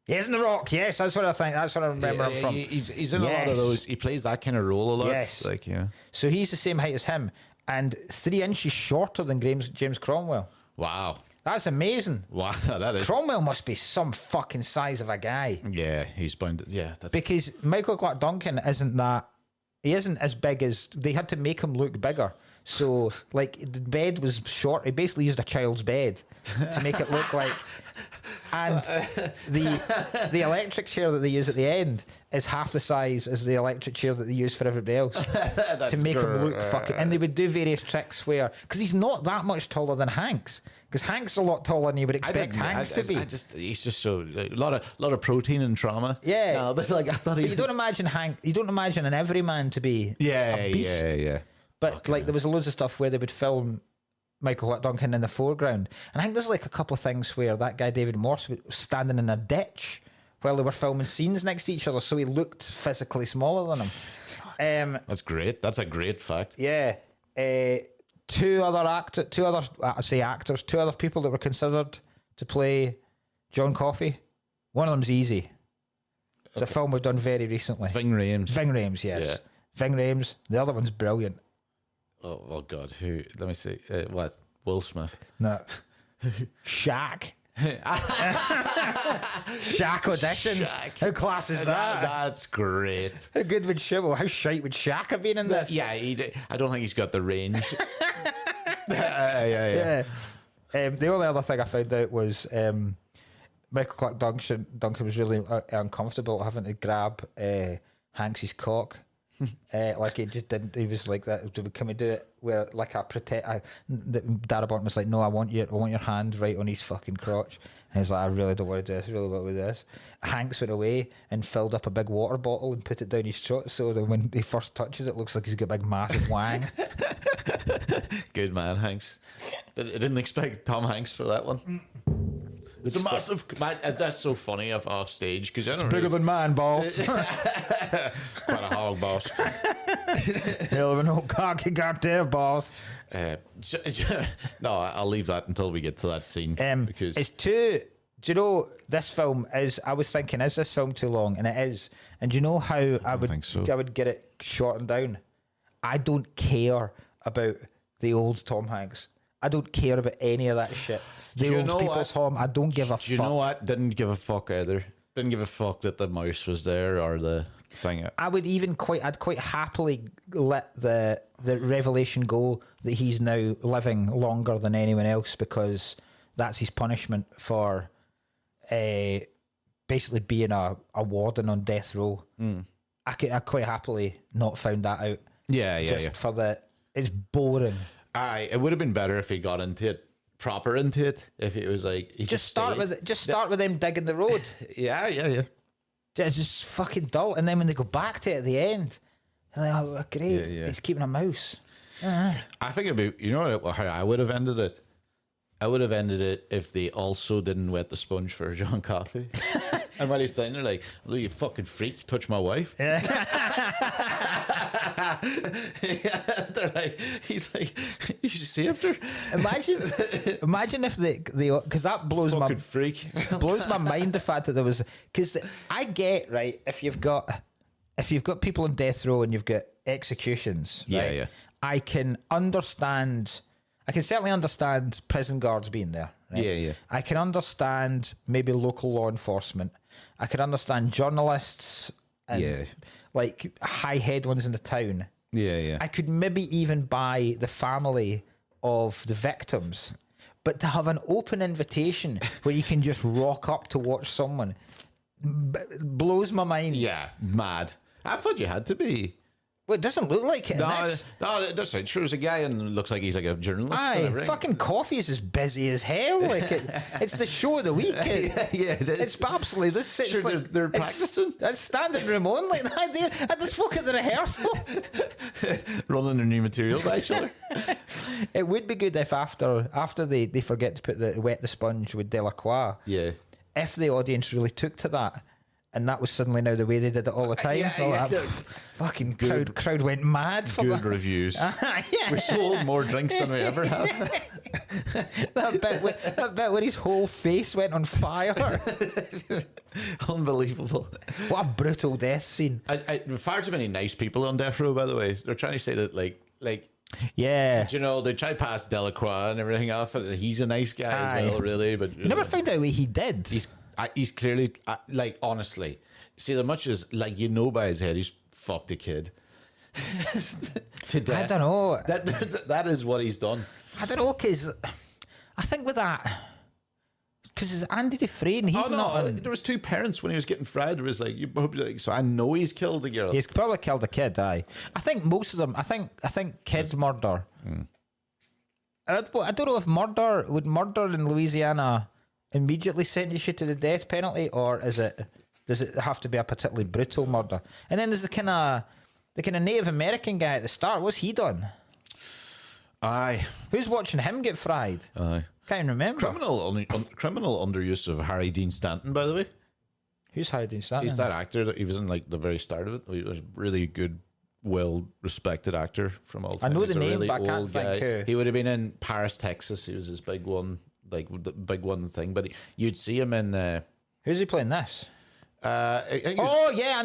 He's in The Rock. Yes, that's what I think. That's what I remember him from. He's in a lot of those. He plays that kind of role a lot. Yes. Like, yeah. So he's the same height as him, and 3 inches shorter than James Cromwell. Wow. That's amazing. Wow, that is. Cromwell must be some fucking size of a guy. Yeah, he's bound. Yeah, that's because Michael Clarke Duncan isn't that. He isn't as big as they had to make him look bigger. So, like, the bed was short. He basically used a child's bed to make it look like. And the electric chair that they use at the end is half the size as the electric chair that they use for everybody else to make him look fucking. And they would do various tricks where, because he's not that much taller than Hanks. Because Hank's a lot taller than you would expect Hanks to be. He's just so a lot of protein and trauma. Yeah, no, but like I thought you don't imagine Hank. You don't imagine an everyman to be. A beast. Yeah. But like there was loads of stuff where they would film Michael Clarke Duncan in the foreground, and I think there's like a couple of things where that guy David Morse was standing in a ditch while they were filming scenes next to each other, so he looked physically smaller than him. That's great. That's a great fact. Yeah. Two other people that were considered to play John Coffey. One of them's easy. It's a film we've done very recently. Ving Rhames, yes. Yeah. Ving Rhames. The other one's brilliant. Oh God, who? Let me see. What? Will Smith? No. Shaq. Shaq audition. Shaq. How class is that? That's great. How good would Shaq? How shite would Shaq have been in this? Yeah, I don't think he's got the range. Yeah. The only other thing I found out was Michael Clarke Duncan was really uncomfortable having to grab Hanks's cock. Like he just didn't. He was like that. Can we do it where like I protect? Darabont was like, no, I want your hand right on his fucking crotch. And he's like, I really don't want to do this. I really want to do this. Hanks went away and filled up a big water bottle and put it down his throat, so that when he first touches it, looks like he's got a big massive wang. Good man, Hanks. I didn't expect Tom Hanks for that one. It's a massive. That's so funny off stage because it's bigger than mine, boss. Quite a hog, boss. Hell of an old cocky goddamn boss. No, I'll leave that until we get to that scene. Because it's too. Do you know this film is? I was thinking, is this film too long? And it is. And do you know how I would think so. I would get it shortened down? I don't care about the old Tom Hanks. I don't care about any of that shit. The old people's home. I don't give a fuck. Do you know what? Didn't give a fuck either. Didn't give a fuck that the mouse was there or the thing. I'd quite happily let the revelation go that he's now living longer than anyone else because that's his punishment for basically being a warden on death row. I'd quite happily not found that out. Yeah. For it's boring. It would have been better if he got proper into it. If it was like start with them digging the road. Yeah. It's just fucking dull. And then when they go back to it at the end, they're like, oh, great, he's keeping a mouse. I think it'd be, how I would have ended it? I would have ended it if they also didn't wet the sponge for John Coffey. And while he's standing there like, look, you fucking freak, touch my wife. Yeah. They're like, he's like, you saved her. Imagine if they because that blows fucking freak. blows my mind, the fact that there was, because I get, right, if you've got people on death row and you've got executions, right, yeah. I can certainly understand prison guards being there. Right? Yeah. I can understand maybe local law enforcement. I can understand journalists and like high head ones in the town. Yeah. I could maybe even buy the family of the victims. But to have an open invitation where you can just rock up to watch someone blows my mind. Yeah, mad. I thought you had to be. Well, it doesn't look like it. No, it doesn't. Sure, there's a guy and looks like he's like a journalist. Aye, fucking Coffee is as busy as hell. Like it's the show of the week. Yeah, it is. It's absolutely this. Sure, like, they're practicing. That's standing room only. I just fuck at the rehearsal, running their new material by each other. It would be good if after they forget to put wet the sponge with Delacroix. Yeah. If the audience really took to that. And that was suddenly now the way they did it all the time. Fucking crowd went mad for good reviews. We sold more drinks than we ever have. that bit where his whole face went on fire. Unbelievable. What a brutal death scene. Far too many nice people on death row, by the way. They're trying to say that like yeah, they try to pass Delacroix and everything off, and he's a nice guy as well, really. But you never found out what he did. He's clearly, like, honestly, see, as much as, like, by his head, he's fucked a kid to death. I don't know. That is what he's done. I don't know, because I think with that, because it's Andy Dufresne, he's not. There was two parents when he was getting fried. There was like, so I know he's killed a girl. He's probably killed a kid, aye. I think most of them, I think kids murder. I don't know if would murder in Louisiana immediately sentence you to the death penalty, or does it have to be a particularly brutal murder? And then there's the kind of Native American guy at the start. What's he done? Aye. Who's watching him get fried? Aye. Can't even remember. Criminal underuse of Harry Dean Stanton, by the way. Who's Harry Dean Stanton? He's that actor that he was in like the very start of it. He was a really good, well-respected actor from all time. I know He's the name, really but I can't think who. He would have been in Paris, Texas. He was his big one. Like the big one thing, but you'd see him in. Who's he playing this? I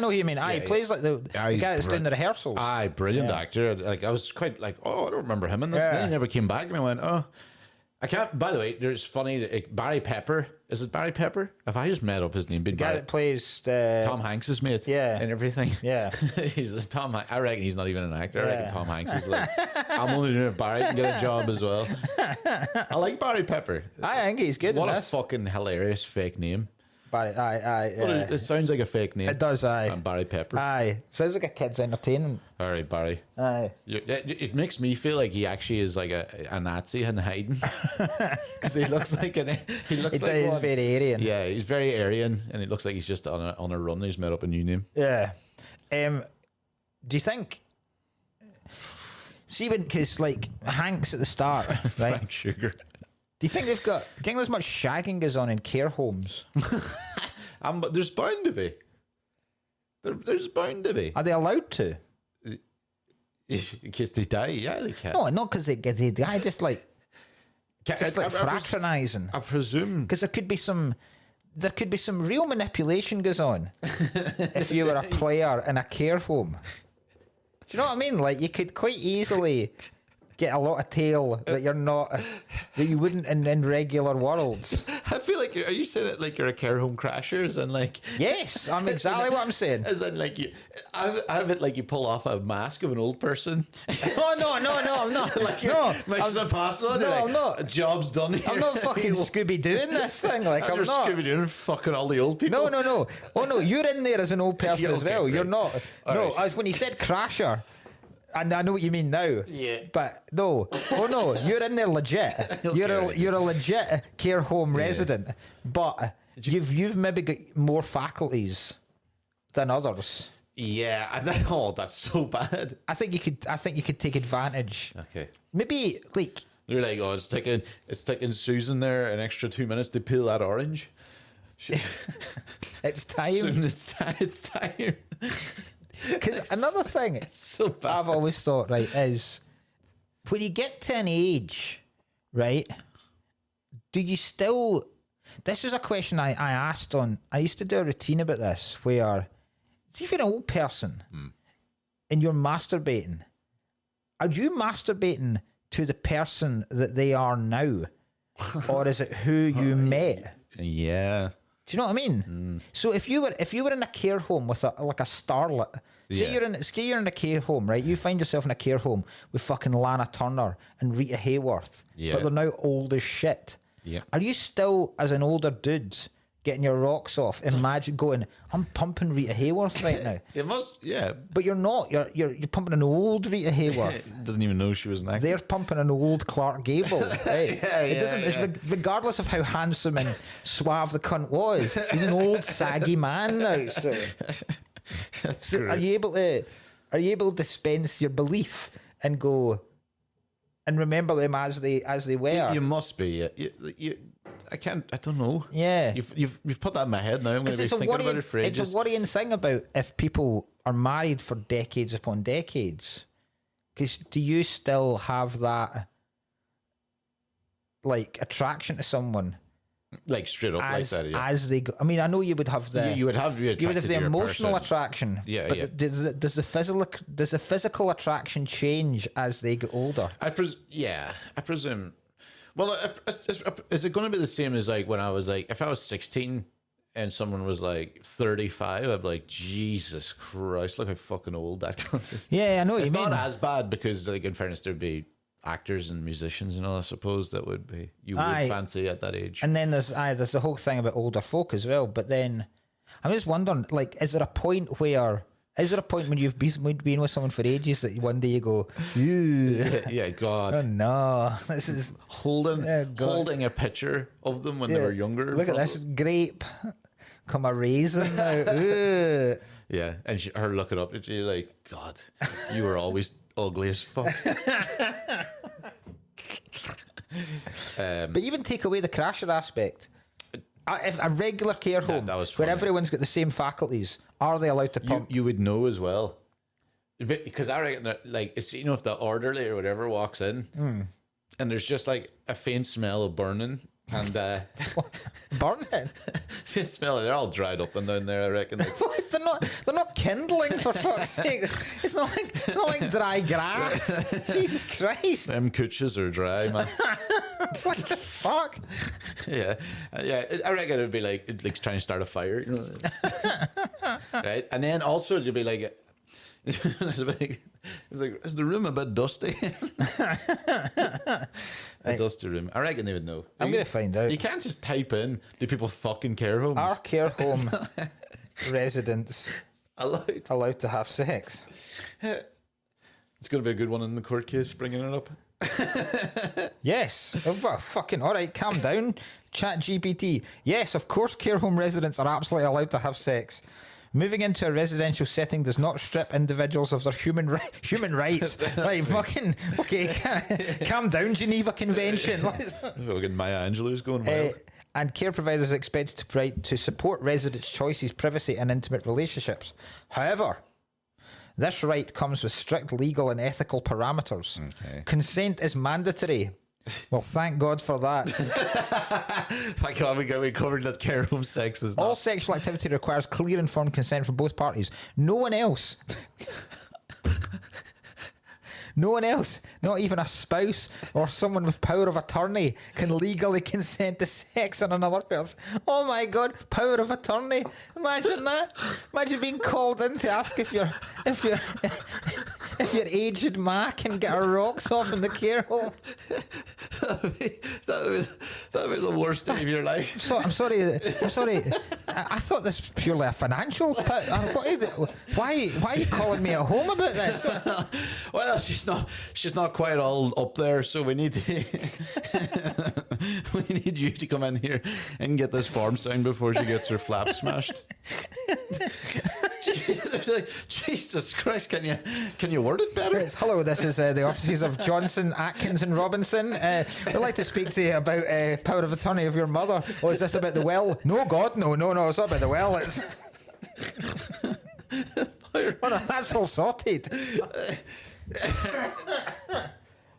know who you mean. He plays like the guy that's doing the rehearsals. Aye, brilliant actor. Like I was quite like, I don't remember him in this. And then he never came back, and I went, I can't. By the way, there's funny. Barry Pepper. Is it Barry Pepper? If I just made up his name, the guy that plays Tom Hanks's mate, and everything. Yeah, he's Tom. I reckon he's not even an actor. I reckon Tom Hanks is like, I'm only doing it. Barry can get a job as well. I like Barry Pepper. I think he's good. What a fucking hilarious fake name. Barry, it sounds like a fake name. It does, aye. And Barry Pepper. Aye. Sounds like a kid's entertainment. All right, Barry. Aye. It makes me feel like he actually is like a Nazi in hiding. Because he looks like he's very Aryan. Yeah, he's very Aryan, and it looks like he's just on a run. He's made up a new name. Yeah. Do you think... See, because like Hanks at the start, right? Frank Sugar. Do you think there's much shagging goes on in care homes? There's bound to be. There's bound to be. Are they allowed to? In case they die, yeah, they can. No, not because they die, just like fraternising. I presume. Because there could be some real manipulation goes on if you were a player in a care home. Do you know what I mean? Like, you could quite easily get a lot of tail that you're not, that you wouldn't in regular worlds. I feel like are you saying it like you're a care home crasher? As in like Yes, I'm exactly what I'm saying. As in like I have it like you pull off a mask of an old person. Oh no, I'm not. Like no, Mission Impossible. No, like, I'm not. A job's done here. I'm not fucking Scooby doing this thing. Like I'm not. Scooby doing fucking all the old people. No. Oh no, you're in there as an old person as well. Right. You're not. All no, right. as when he said crasher. And I know what you mean now. Yeah. But no. Oh no, you're in there legit. Okay, you're a legit care home resident. But you've maybe got more faculties than others. Yeah. That's so bad. I think you could take advantage. Okay. Maybe like You're like, oh, it's taking Susan there an extra 2 minutes to peel that orange. it's time. Soon it's time. Because another thing so bad. I've always thought, right, is when you get to an age, right, do you still... This was a question I asked on... I used to do a routine about this, where if you're an old person and you're masturbating, are you masturbating to the person that they are now? Or is it who you met? Yeah. Do you know what I mean? So if you were in a care home with a starlet, say you're in a care home, right? You find yourself in a care home with fucking Lana Turner and Rita Hayworth, but they're now old as shit. Yeah. Are you still, as an older dude, getting your rocks off? Imagine going, I'm pumping Rita Hayworth right now. It must, yeah. But you're not. You're pumping an old Rita Hayworth. Doesn't even know she was an actor. They're pumping an old Clark Gable. Right? It's regardless of how handsome and suave the cunt was. He's an old saggy man now. So, are you able to dispense your belief and go and remember them as they were? You must be. I don't know. Yeah. You've put that in my head now. I'm going to be thinking about it for ages. It's a worrying thing about if people are married for decades upon decades. Because do you still have that, like, attraction to someone? Like straight up like that, yeah. As they go, I mean, I know you would have the... You would have to be attracted to the your emotional person. attraction. Yeah, but yeah. Does the physical attraction change as they get older? I presume. Well, is it going to be the same as like when I was like, if I was 16 and someone was like 35, I'd be like, Jesus Christ, look how fucking old that guy is. Yeah, I know what you mean. It's not as bad because, like, in fairness, there'd be actors and musicians and all, I suppose, that would be you would fancy at that age. And then there's the whole thing about older folk as well. But then I'm just wondering, like, is there a point when you've been with someone for ages that one day you go, yeah, God, oh no, this is holding a picture of them when they were younger. Look at this grape, come a raisin now. Yeah, and her looking up at you like, God, you were always ugly as fuck. But even take away the crasher aspect. If a regular care home where everyone's got the same faculties, are they allowed to pump? You would know as well, because I reckon that, like, it's, you know, if the orderly or whatever walks in and there's just like a faint smell of burning and burning, faint smell, they're all dried up and down there. I reckon. Like, what? They're not kindling, for fuck's sake. It's not like dry grass. Jesus Christ. Them cooches are dry, man. What the fuck? Yeah. I reckon it'd be like trying to start a fire, you know. Right, and then also it'd be like, it's like, is the room a bit dusty? A dusty room. I reckon they would know. I'm going to find out. You can't just type in, do people fucking care homes? Are care home residents allowed to have sex? It's going to be a good one in the court case, bringing it up. Yes. Oh, well, fucking all right, calm down. Chat GPT. Yes, of course care home residents are absolutely allowed to have sex. Moving into a residential setting does not strip individuals of their human rights. Right, fucking... Okay, calm down, Geneva Convention. Fucking Maya Angelou's going wild. And care providers are expected to support residents' choices, privacy and intimate relationships. However, this right comes with strict legal and ethical parameters. Okay. Consent is mandatory. Well, thank God for that. Thank God we covered that care home sex is not. All sexual activity requires clear informed consent from both parties. No one else No one else, not even a spouse or someone with power of attorney, can legally consent to sex on another person. Oh my God, power of attorney! Imagine that. Imagine being called in to ask if your aged ma can get her rocks off in the care home. That'd be the worst day of your life. So I'm sorry. I thought this was purely a financial. Why are you calling me at home about this? Well, she's not quite all up there, so we need you to come in here and get this form signed before she gets her flap smashed. Jesus Christ, can you word it better? Yes, hello, this is the offices of Johnson, Atkins and Robinson. We'd like to speak to you about power of attorney of your mother. Oh, is this about the will? No, God, no, it's not about the will. It's... Oh, no, that's all sorted.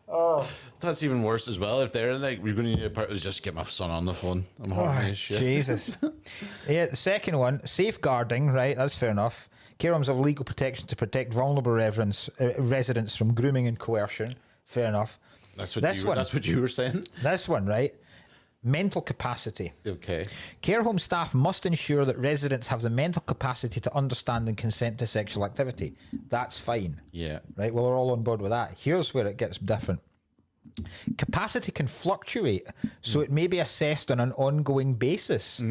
Oh, that's even worse as well. If they're like, we're going to need a part, just get my son on the phone. I'm horny as shit. Jesus. Yeah, the second one, safeguarding, right? That's fair enough. Care homes have legal protection to protect vulnerable residents from grooming and coercion. Fair enough. That's what you were saying. This one, right? Mental capacity. Okay. Care home staff must ensure that residents have the mental capacity to understand and consent to sexual activity. That's fine. Yeah. Right? Well, we're all on board with that. Here's where it gets different. Capacity can fluctuate, so it may be assessed on an ongoing basis,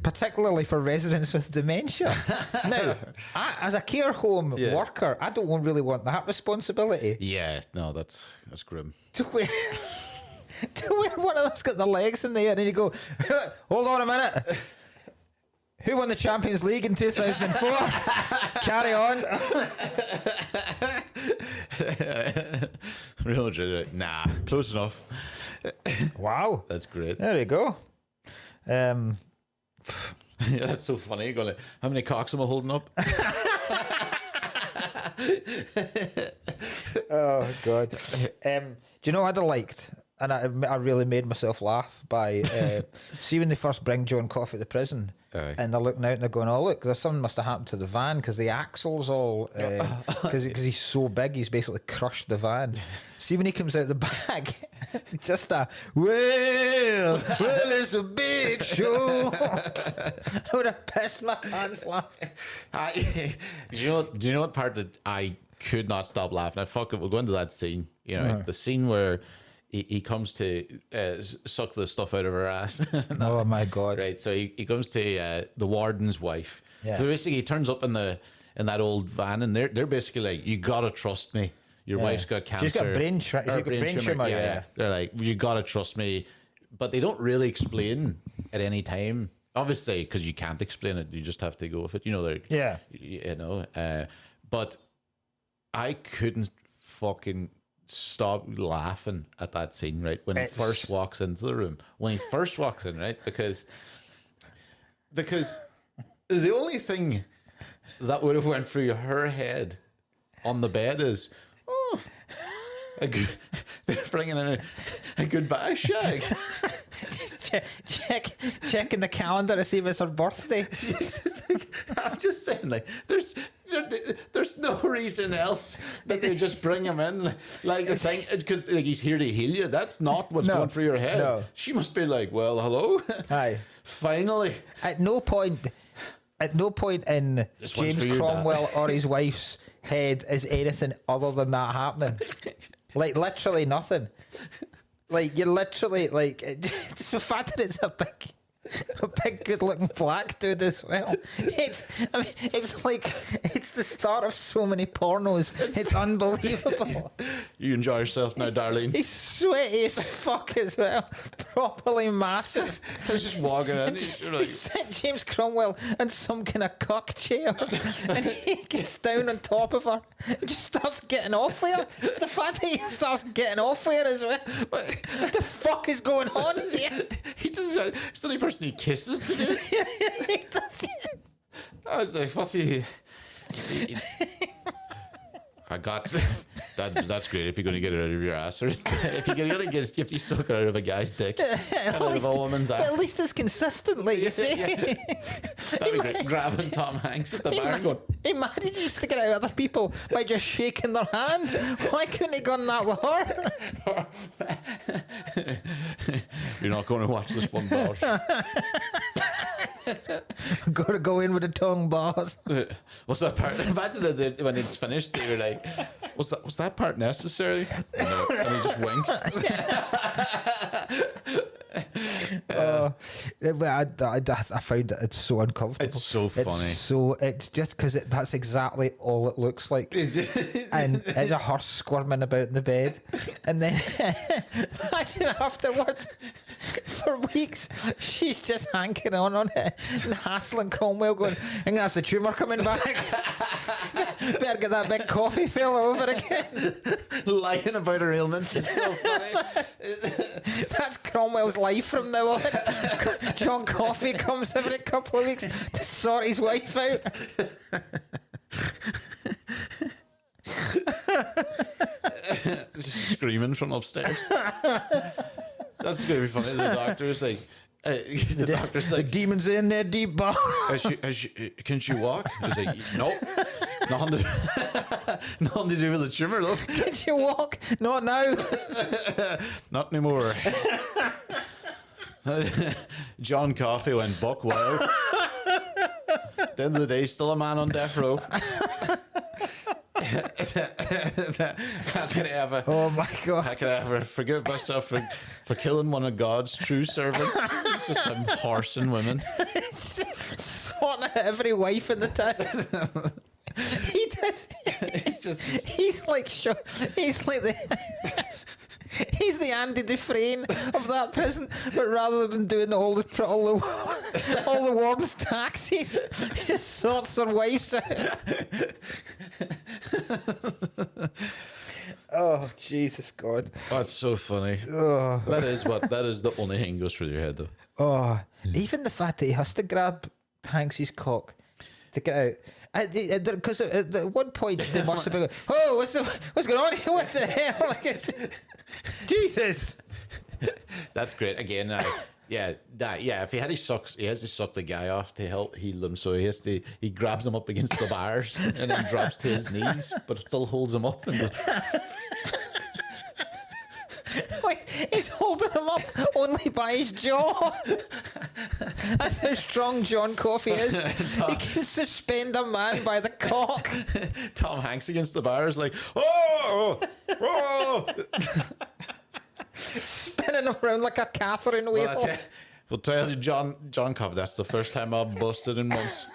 particularly for residents with dementia. Now, as a care home worker, I don't really want that responsibility. Yeah, no, that's grim. To where one of them's got their legs in the air and you go, hold on a minute. Who won the Champions League in 2004? Carry on. Real legit. Nah, close enough. Wow. That's great. There you go. Yeah, that's so funny. You're going like, how many cocks am I holding up? Oh, God. Do you know what I liked? And I really made myself laugh by see when they first bring John Coffey to prison. And they're looking out and they're going, oh, look, there's something must have happened to the van because the axle's all... Because he's so big, he's basically crushed the van. See when he comes out the bag, just a, well, it's a big show. I would have pissed my pants laughing. Do you know what part that I could not stop laughing at? Fuck it, we'll go into that scene. You know, the scene where... He comes to suck the stuff out of her ass. Oh my God! Right, so he comes to the warden's wife. Yeah. So basically, he turns up in that old van, and they're basically like, "You gotta trust me. Your wife's got cancer. She's got brain tumor. Yeah. They're like, "You gotta trust me," but they don't really explain at any time. Obviously, because you can't explain it, you just have to go with it. You know, but I couldn't fucking stop laughing at that scene, right? When he first walks into the room. When he first walks in, right? Because the only thing that would have went through her head on the bed is, oh, they're bringing in a goodbye shag. Checking the calendar to see if it's her birthday. I'm just saying, like, there's no reason else that they just bring him in. Like, the thing, because like, he's here to heal you. That's not what's going through your head. No. She must be like, well, hello. Aye. Finally. At no point in James Cromwell or his wife's head is anything other than that happening. Like, literally nothing. Like, you're literally, like, it's the fact that it's a big good-looking black dude as well. It's like, it's the start of so many pornos. It's unbelievable. You enjoy yourself now, darling. He's sweaty as fuck as well. Properly massive. He's just walking in. He's sent James Cromwell in some kind of cock chair, and he gets down on top of her and just starts getting off with her. It's the fact that he starts getting off with her as well. What the fuck is going on here? He doesn't. It's the only person he kisses to do it. He does. I was like, what's he? I got that. That's great if you're going to get it out of your ass, or if you're going to get it, you have to suck it out of a guy's dick, out of a woman's ass. But at least it's consistent, like you say. That'd be great. Grabbing Tom Hanks at the bar and going, Imagine you stick it out at other people by just shaking their hand. Why couldn't he gone that with her? "You're not going to watch this one, boss." Got to go in with the tongue, boss. What's that part? Imagine that when it's finished, they were like, "Was that part necessary?" No. And he just winks. I find that it's so uncomfortable. It's so funny. It's just because that's exactly all it looks like. And there's a horse squirming about in the bed, and then imagine afterwards, for weeks, she's just hanking on it and hassling Cromwell, going, "I think that's the tumour coming back. Better get that big coffee fella over again." Lying about her ailments is so funny. That's Cromwell's life from now on. John Coffey comes every couple of weeks to sort his wife out. Just screaming from upstairs. That's going to be funny. The doctor's like, The demon's in there deep, boss. can she walk? He's like, nope. Nothing to do with the tumour, though. Can she walk? Not now. Not anymore. John Coffey went buck wild. At the end of the day, still a man on death row. How can I ever? Oh my God! How can I ever forgive myself for killing one of God's true servants? It's just him horsing women. Sorting out every wife in the town. He does. He's like the Andy Dufresne of that prison, but rather than doing all the warden's taxis, he just sorts their wives out. Oh, Jesus God. That's so funny. Oh. That is the only thing goes through your head, though. Oh, even the fact that he has to grab Hanks's cock to get out. Because at one point they must have been going, "Oh, what's going on here? What the hell?" Like, Jesus. That's great. Again, if he has to suck the guy off to help heal him. So he grabs him up against the bars and then drops to his knees, but still holds him up. And Wait, he's holding him up only by his jaw. That's how strong John Coffey is. He can suspend a man by the cock. Tom Hanks against the bars, like, oh, oh. Spinning him around like a Catherine wheel. Well, tell you, John Coffey, that's the first time I've busted in months.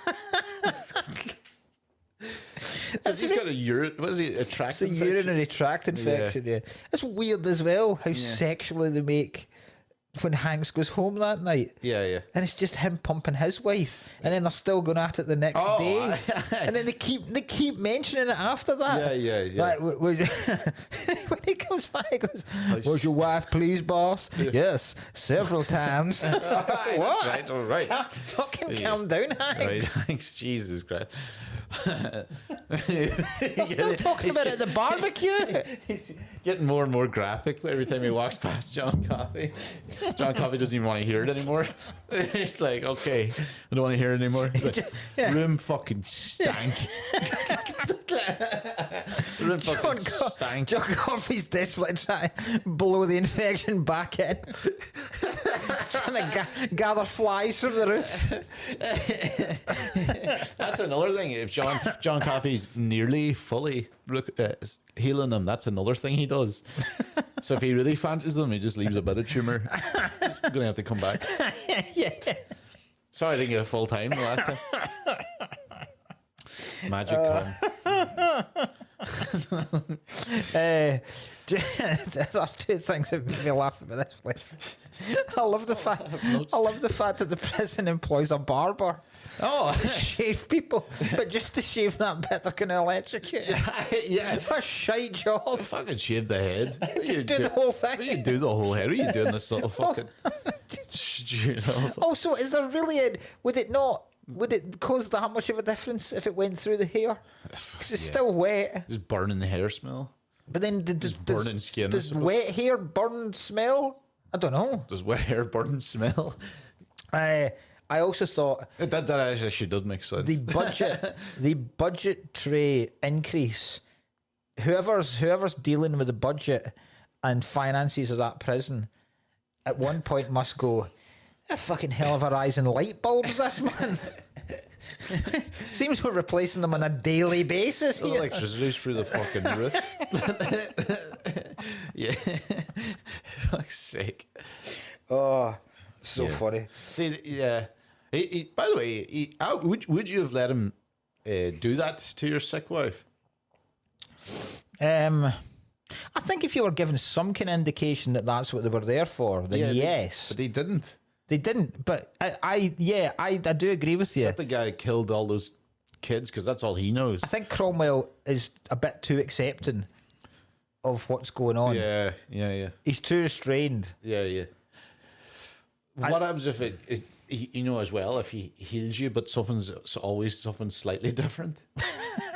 He's got a urinary tract infection. Urinary tract infection, yeah. It's weird as well how sexually they make when Hanks goes home that night. Yeah. And it's just him pumping his wife, and then they're still going at it the next day. And then they keep mentioning it after that. Yeah. Like, when he comes back, he goes, "Was your wife pleased, boss?" "Yes, several times." What? That's right, all right. Fucking calm down, Hanks. Right, Hanks, Jesus Christ. We're still talking about it at the barbecue. He's getting more and more graphic every time he walks past John Coffey. John Coffey doesn't even want to hear it anymore. He's like, okay, I don't want to hear it anymore. Like, room fucking stank. Room fucking stank. John Coffey's desperately trying to blow the infection back in. Trying to gather flies from the roof. That's another thing. If John Coffey's nearly fully healing them, that's another thing he does. So if he really fancies them, he just leaves a bit of tumour. He's going to have to come back. Yeah. Sorry I didn't get a full time the last time. Magic There are two things that make me laugh about this place. I love the fact that the prison employs a barber. Oh, to shave people, but just to shave that bit they're going to electrocute. Yeah. A shite job. Fucking shave the head. Just do the whole thing. You do the whole head. What are you doing this little fucking... Also, is there really would it not would it cause that much of a difference if it went through the hair? Because it's still wet. Just burning the hair smell. But then burning skin. Does wet hair burn smell? I don't know. Does wet hair burn smell? I also thought that actually does make sense. The budgetary increase. Whoever's dealing with the budget and finances of that prison, at one point must go, a fucking hell of a rise in light bulbs this month. Seems we're replacing them on a daily basis here. Electricity's through the fucking roof. Yeah. Fuck's sake. Oh, so funny. See, yeah. By the way, would you have let him do that to your sick wife? I think if you were given some kind of indication that that's what they were there for, then yes. But they didn't. They didn't. But I do agree with you. Is that the guy who killed all those kids? Because that's all he knows. I think Cromwell is a bit too accepting of what's going on. Yeah. He's too restrained. Yeah. What happens if as well, if he heals you, but something's always something slightly different?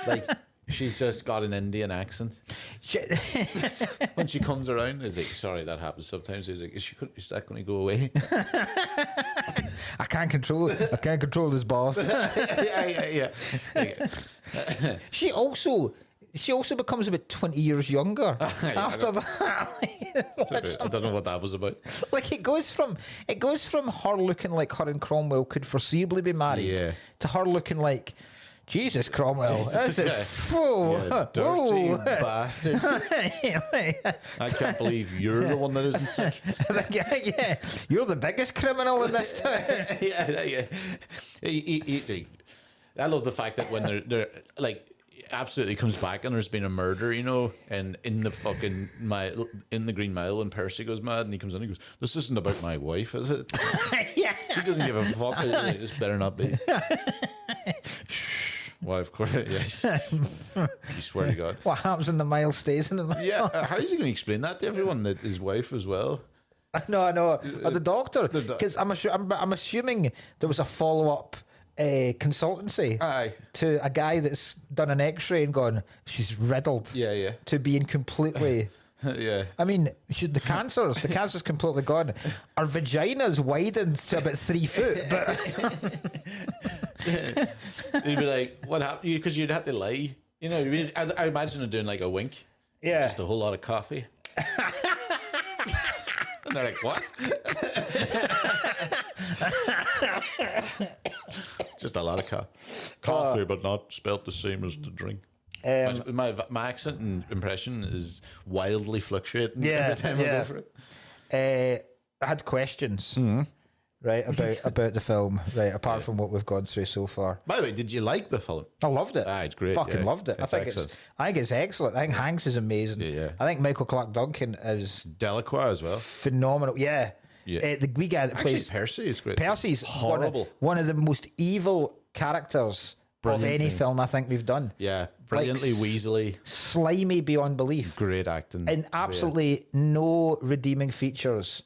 Like, she's just got an Indian accent. When she comes around, he's like, sorry, that happens sometimes. He's like, is that going to go away? I can't control it. I can't control this boss. Yeah. She also becomes about 20 years younger after that. I don't know what that was about. Like it goes from her looking like her and Cromwell could foreseeably be married to her looking like, Jesus, Cromwell. That's it. Dirty bastard. I can't believe you're the one that isn't sick. Yeah, you're the biggest criminal in this town. Yeah. I love the fact that when they're like, absolutely comes back and there's been a murder, and in the fucking in the Green Mile, and Percy goes mad and he comes in and he goes, this isn't about my wife, is it? Yeah. He doesn't give a fuck. This better not be. Well, of course, yeah. You swear to God. What happens in the mile stays in the mile. Yeah, how is he going to explain that to everyone, that his wife as well? I know. The doctor, because I'm assuming there was a follow-up consultancy to a guy that's done an X-ray and gone, she's riddled. Yeah. To being completely. Yeah. I mean, the cancer's completely gone. Her vagina's widened to about 3 foot, but. You'd be like, what happened? Because you'd have to lie. I imagine them doing like a wink. Yeah. Just a whole lot of coffee. And they're like, what? Just a lot of coffee, but not spelt the same as the drink. My accent and impression is wildly fluctuating every time I go for it. I had questions, right, about the film, right, apart from what we've gone through so far. By the way, did you like the film? I loved it. It's great. Fucking loved it. I think it's excellent. I think Hanks is amazing. Yeah. I think Michael Clarke Duncan is Delacroix as well. phenomenal. Yeah. The wee guy that plays Percy is great. Percy's horrible. One of the most evil characters of any film I think we've done. Yeah, brilliantly weaselly, slimy beyond belief. Great acting, and absolutely no redeeming features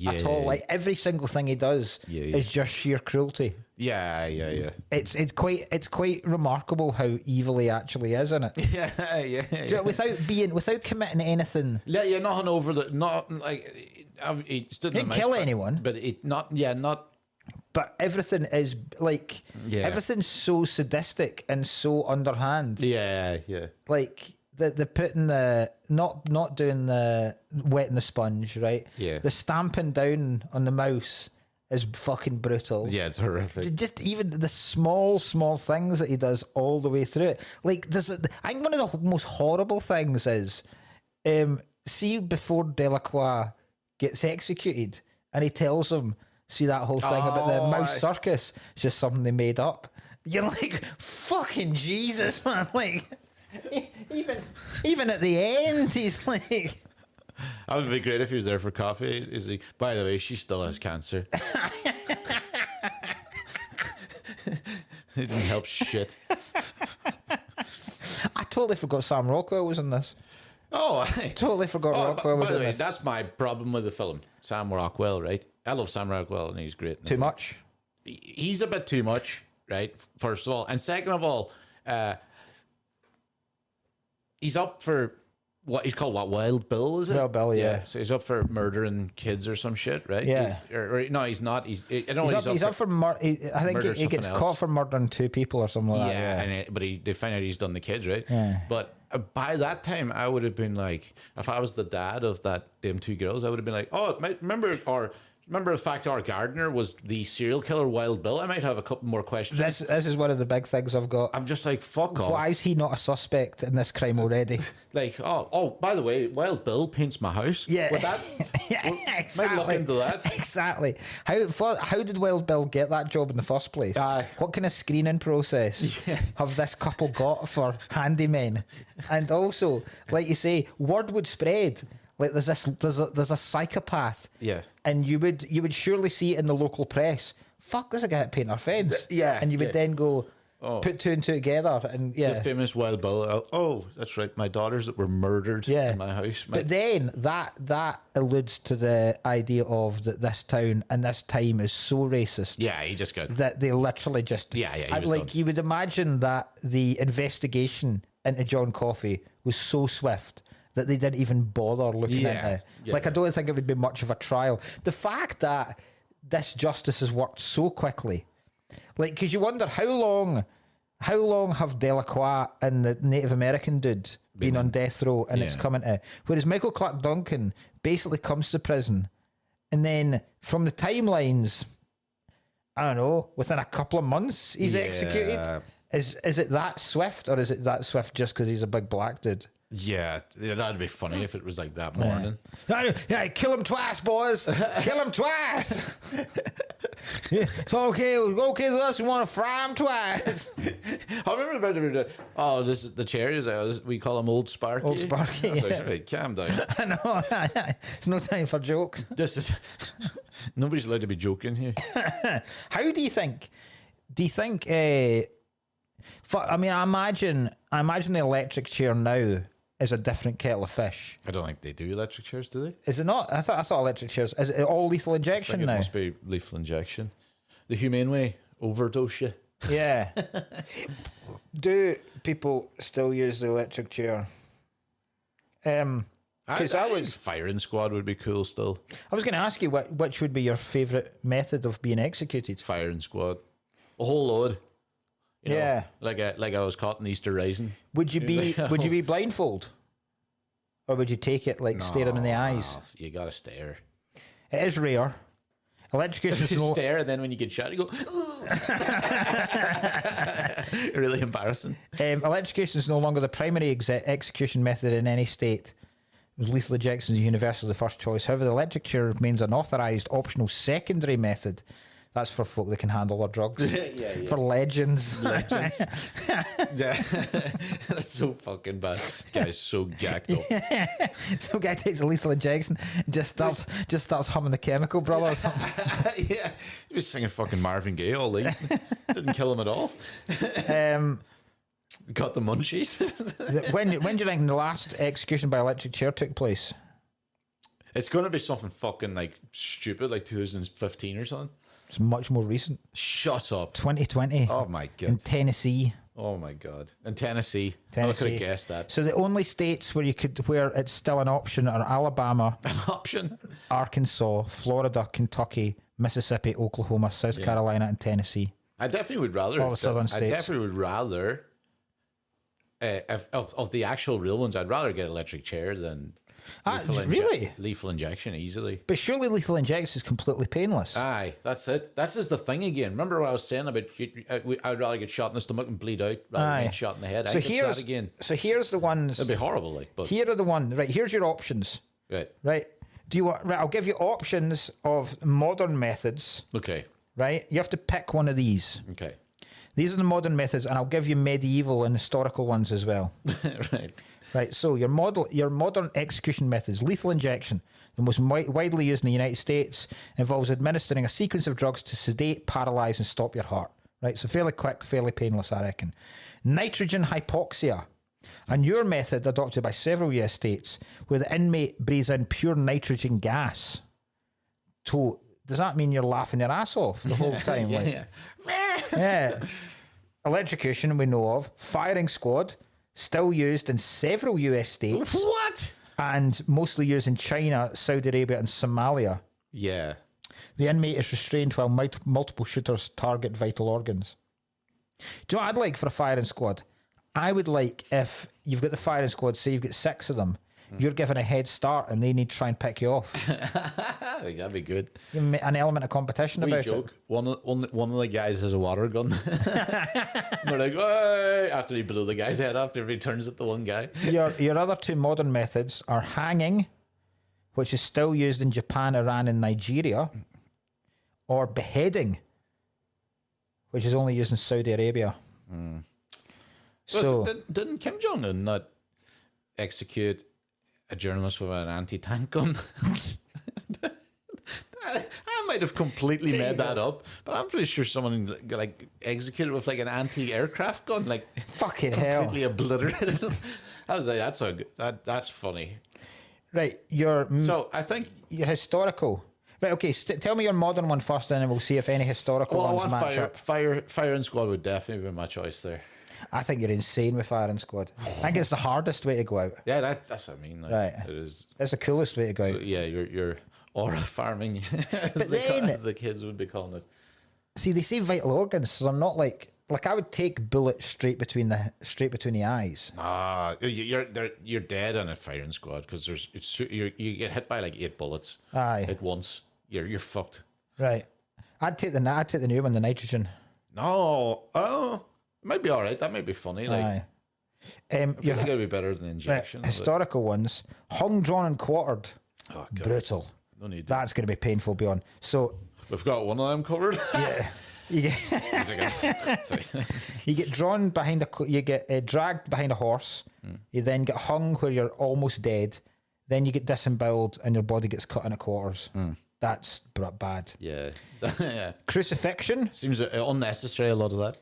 at all. Like every single thing he does is just sheer cruelty. Yeah. It's quite remarkable how evil he actually is, isn't it? Yeah. Without committing anything. Yeah, nothing over the he didn't kill anyone, but not. But everything is like everything's so sadistic and so underhand. Yeah. Like the putting the not doing the wetting the sponge, right? Yeah. The stamping down on the mouse is fucking brutal. Yeah, it's horrific. Just even the small things that he does all the way through it. Like I think one of the most horrible things is, see before Delacroix gets executed, and he tells him, see that whole thing about the mouse circus? It's just something they made up. You're like, fucking Jesus, man! Like, even at the end, he's like. That would be great if he was there for coffee. Is he? By the way, she still has cancer. It didn't help shit. I totally forgot Sam Rockwell was in this. Oh, I totally forgot Rockwell was in this. That's my problem with the film. Sam Rockwell, right? I love Sam Rockwell, and he's great. Too much. he's a bit too much, right? First of all, and second of all, he's up for what he's called, what, Wild Bill, is it? Wild Bill, yeah. So he's up for murdering kids or some shit, right? Yeah. Or no, he's not. I don't know. He's up for I think he gets else. caught for murdering 2 people or something like that. Yeah, and but they find out he's done the kids, right? Yeah. But by that time, I would have been like, if I was the dad of them 2 girls, I would have been like, oh, remember the fact our gardener was the serial killer Wild Bill? I might have a couple more questions. This is one of the big things I've got. I'm just like, fuck off. Why is he not a suspect in this crime already? Like, oh, by the way, Wild Bill paints my house. Yeah. Would that, exactly. might look into that. Exactly. How did Wild Bill get that job in the first place? What kind of screening process have this couple got for handymen? And also, like you say, word would spread. Like there's a psychopath. Yeah. And you would surely see it in the local press. Fuck, there's a guy that painted our fence. Yeah. And you would then go put 2 and 2 together, and The famous Wild Bill. Oh, that's right. My daughters that were murdered in my house. But then that alludes to the idea of that this town and this time is so racist. Yeah, he just got that they literally just he was like done. You would imagine that the investigation into John Coffey was so swift that they didn't even bother looking into it. Yeah. Like, I don't think it would be much of a trial. The fact that this justice has worked so quickly, like, because you wonder how long have Delacroix and the Native American dude been on death row, and it's coming to, whereas Michael Clark Duncan basically comes to prison, and then from the timelines, I don't know, within a couple of months he's executed. Is it that swift, or is it that swift just because he's a big black dude? Yeah, that'd be funny if it was like that morning. Yeah, kill him twice, boys. Kill him twice. It's okay with us. We want to fry him twice. I remember this is the cherries. We call him Old Sparky. Old Sparky. Right, calm down. I know. It's no time for jokes. Nobody's allowed to be joking here. How do you think? Do you think? I imagine the electric chair now is a different kettle of fish. I don't think they do electric chairs, do they? Is it not? I thought electric chairs. Is it all lethal injection now? It must be lethal injection. The humane way, overdose you. Yeah. Do people still use the electric chair? Because I was firing squad would be cool still. I was going to ask you which would be your favourite method of being executed. Firing squad, a whole load. You know, yeah, like I was caught in Easter Rising. Would you be blindfold, or would you take it staring in the eyes? You gotta stare. It is rare. Electrocution is no stare, and then when you get shot, you go. Really embarrassing. Electrocution is no longer the primary execution method in any state. Lethal injection is universally the first choice. However, the electric chair remains an authorised optional secondary method. That's for folk that can handle their drugs. Yeah. For legends. Yeah. That's so fucking bad. Guy's so gacked up. Yeah. Some guy takes a lethal injection and just starts humming the Chemical Brothers. Yeah. He was singing fucking Marvin Gaye all night. Didn't kill him at all. Got the munchies. When do you think the last execution by electric chair took place? It's going to be something fucking like stupid, like 2015 or something. It's much more recent. Shut up. 2020. Oh my god. In Tennessee. Oh my god. In Tennessee. I could have guessed that. So the only states where it's still an option are Alabama, an option, Arkansas, Florida, Kentucky, Mississippi, Oklahoma, South Carolina, and Tennessee. I definitely would rather. All the southern states. I definitely would rather. Of the actual real ones, I'd rather get electric chair than. Lethal injection easily. But surely lethal injection is completely painless. Aye, that's it. That's just the thing again. Remember what I was saying about I'd rather get shot in the stomach and bleed out rather than get shot in the head. So here's the ones. It'd be horrible, but here are the ones. Right, here's your options. Right. Do you want? Right, I'll give you options of modern methods. Okay. Right, you have to pick one of these. Okay. These are the modern methods, and I'll give you medieval and historical ones as well. Right. Right, so your modern execution methods, lethal injection, the most widely used in the United States, involves administering a sequence of drugs to sedate, paralyze, and stop your heart. Right, so fairly quick, fairly painless, I reckon. Nitrogen hypoxia, a newer method adopted by several US states, where the inmate breathes in pure nitrogen gas to does that mean you're laughing your ass off the whole time? Yeah. Electrocution, we know of. Firing squad, still used in several US states. What? And mostly used in China, Saudi Arabia, and Somalia. Yeah. The inmate is restrained while multiple shooters target vital organs. Do you know what I'd like for a firing squad? I would like if you've got the firing squad, say you've got 6 of them, you're given a head start and they need to try and pick you off. I think that'd be good. An element of competition about joke. it. One of the guys has a water gun. They're like, "Hey," after he blew the guy's head off, he returns it to one guy. Your other 2 modern methods are hanging, which is still used in Japan, Iran, and Nigeria, or beheading, which is only used in Saudi Arabia. So didn't Kim Jong-un not execute a journalist with an anti-tank gun? I might have completely made that up, but I'm pretty sure someone like executed with like an anti-aircraft gun, like fucking hell, completely obliterated him. I was like, that's funny. Right, so I think you're historical. Right, okay. Tell me your modern one first, and then we'll see if any historical ones match up. Firing squad would definitely be my choice there. I think you're insane with firing squad. I think it's the hardest way to go out. Yeah, that's what I mean. Like, right, it is. It's the coolest way to go out. Yeah, you're aura farming, as the kids would be calling it. See, they say vital organs, so I'm not like I would take bullets straight between the eyes. You're dead on a firing squad because you get hit by like 8 bullets. Aye. At once. You're fucked. Right. I'd take the new one, the nitrogen. No. Oh, it might be all right. That might be funny. Like, aye. I feel like it'd be better than injection. Historical ones, hung, drawn, and quartered. Oh, God. Brutal. No need. That's going to be painful beyond. So we've got one of them covered. Yeah. You get drawn behind you get dragged behind a horse. You then get hung where you're almost dead. Then you get disemboweled and your body gets cut into quarters. That's bad. Yeah. Yeah. Crucifixion. Seems unnecessary, a lot of that.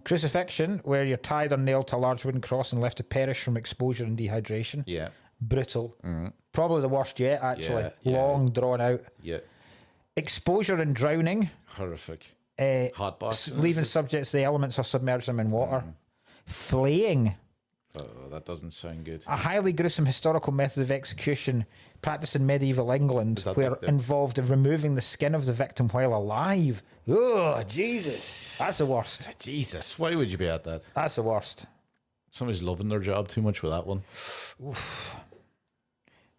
Crucifixion, where you're tied or nailed to a large wooden cross and left to perish from exposure and dehydration. Yeah. Brutal. Probably the worst yet, actually. Yeah. Long, drawn out. Yeah. Exposure and drowning. Horrific. Hot box. Leaving subjects to the elements or submerge them in water. Flaying. Oh, that doesn't sound good. A highly gruesome historical method of execution practiced in medieval England, where involved in removing the skin of the victim while alive. Oh, Jesus. That's the worst. Jesus, why would you be at that? That's the worst. Somebody's loving their job too much with that one. Oof.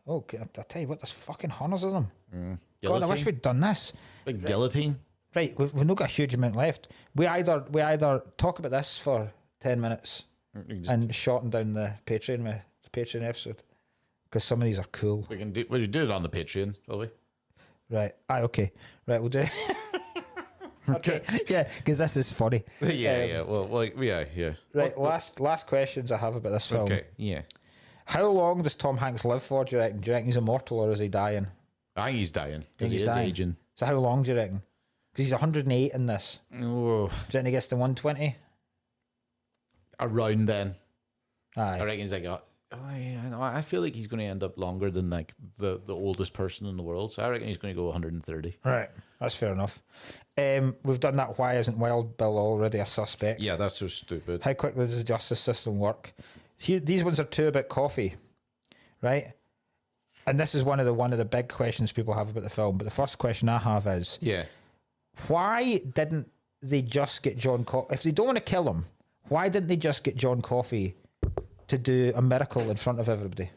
Oh, I tell you what, there's fucking hundreds of them. Guillotine. God, I wish we'd done this. Big guillotine. Right, we've not got a huge amount left. We either talk about this for 10 minutes and shorten down the Patreon episode, because some of these are cool. We'll do it on the Patreon, will we? Right. Okay. Right, we'll do it. Okay. Yeah, because this is funny. Yeah. Well, yeah. Right. Last questions I have about this film. Okay. Yeah. How long does Tom Hanks live for? Do you reckon? Do you reckon he's immortal or is he dying? I think he's dying because he is aging. So how long do you reckon? Because he's 108 in this. Oh. Do you reckon he gets to 120? Around then. Aye. I reckon he's like, I feel like he's going to end up longer than like the oldest person in the world. So I reckon he's going to go 130. Right. That's fair enough. We've done that. Why isn't Wild Bill already a suspect? Yeah, that's so stupid. How quickly does the justice system work? These ones are 2 about coffee, right? And this is one of the big questions people have about the film. But the first question I have is, why didn't they just get John Coffey? If they don't want to kill him, why didn't they just get John Coffey to do a miracle in front of everybody?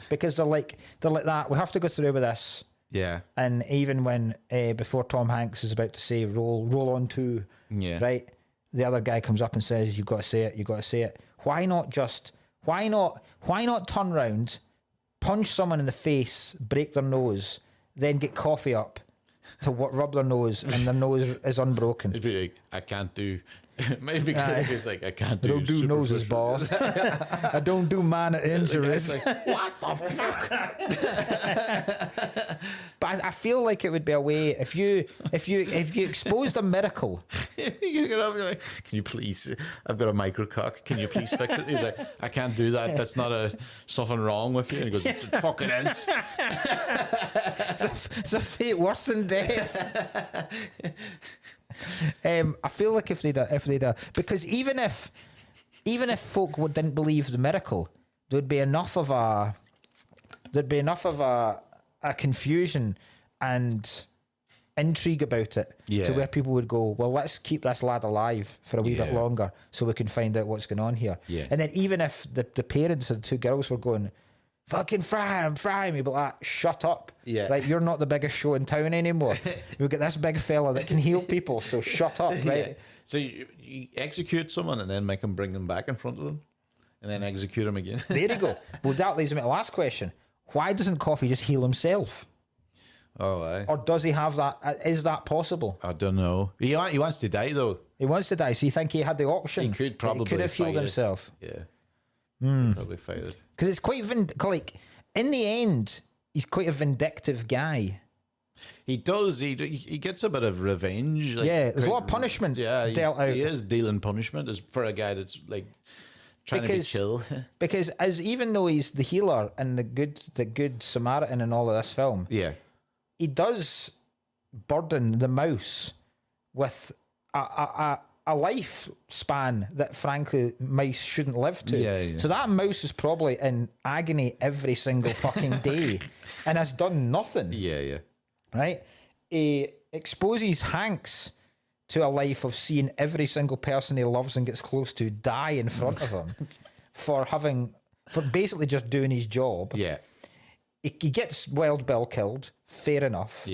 Because they're like that. We have to go through with this. Yeah. And even when before Tom Hanks is about to say roll on to, right, the other guy comes up and says, "You've got to say it. You've got to say it." Why not turn round, punch someone in the face, break their nose, then get coffee up to rub their nose, and their nose is unbroken? It'd be like, I can't do. Maybe it's like, I can't do. I don't do noses, boss. I don't do minor injuries. Like, what the fuck? But I feel like it would be a way if you exposed a miracle you get up, you're like, can you please? I've got a microcock. Can you please fix it? He's like, I can't do that. That's not something wrong with you. And he goes, fuck it is. It's a fate worse than death. I feel like if they'd because even if folk didn't believe the miracle, there'd be enough of a confusion and intrigue about it to where people would go, well, let's keep this lad alive for a wee bit longer so we can find out what's going on here. And then even if the parents of the two girls were going, fucking fry him, you'd be like, shut up. Right, you're not the biggest show in town anymore. We've got this big fella that can heal people, so shut up, right? So you execute someone and then make them bring them back in front of them and then execute them again. There you go. Well, that leads me to the last question. Why doesn't Coffee just heal himself? Oh, aye. Or does he have that? Is that possible? I don't know. He wants to die, though. He wants to die, so you think he had the option? He could probably He could have healed himself. Yeah. Probably fight it. Because it's quite, like, in the end, he's quite a vindictive guy. He does. He gets a bit of revenge. Like, there's a lot of punishment dealt out. He is dealing punishment as for a guy that's, like, trying to be chill. Because even though he's the healer and the good Samaritan in all of this film, he does burden the mouse with a lifespan that, frankly, mice shouldn't live to. So that mouse is probably in agony every single fucking day and has done nothing. Right? He exposes Hanks to a life of seeing every single person he loves and gets close to die in front of him for basically just doing his job. He gets Wild Bill killed. Fair enough.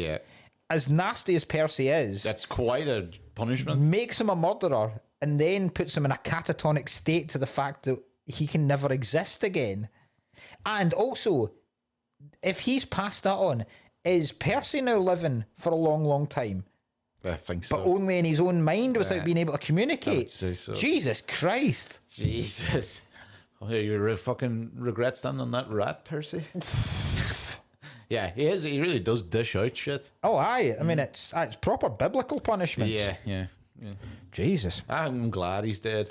As nasty as Percy is, that's quite a punishment. Makes him a murderer and then puts him in a catatonic state to the fact that he can never exist again. And also, if he's passed that on, is Percy now living for a long, long time? I think so. But only in his own mind without being able to communicate. I would say so. Jesus Christ. Jesus. Oh, you fucking regret standing on that rat, Percy? Yeah, he is. He really does dish out shit. Oh, aye. I mean, it's proper biblical punishment. Yeah. Jesus. I'm glad he's dead.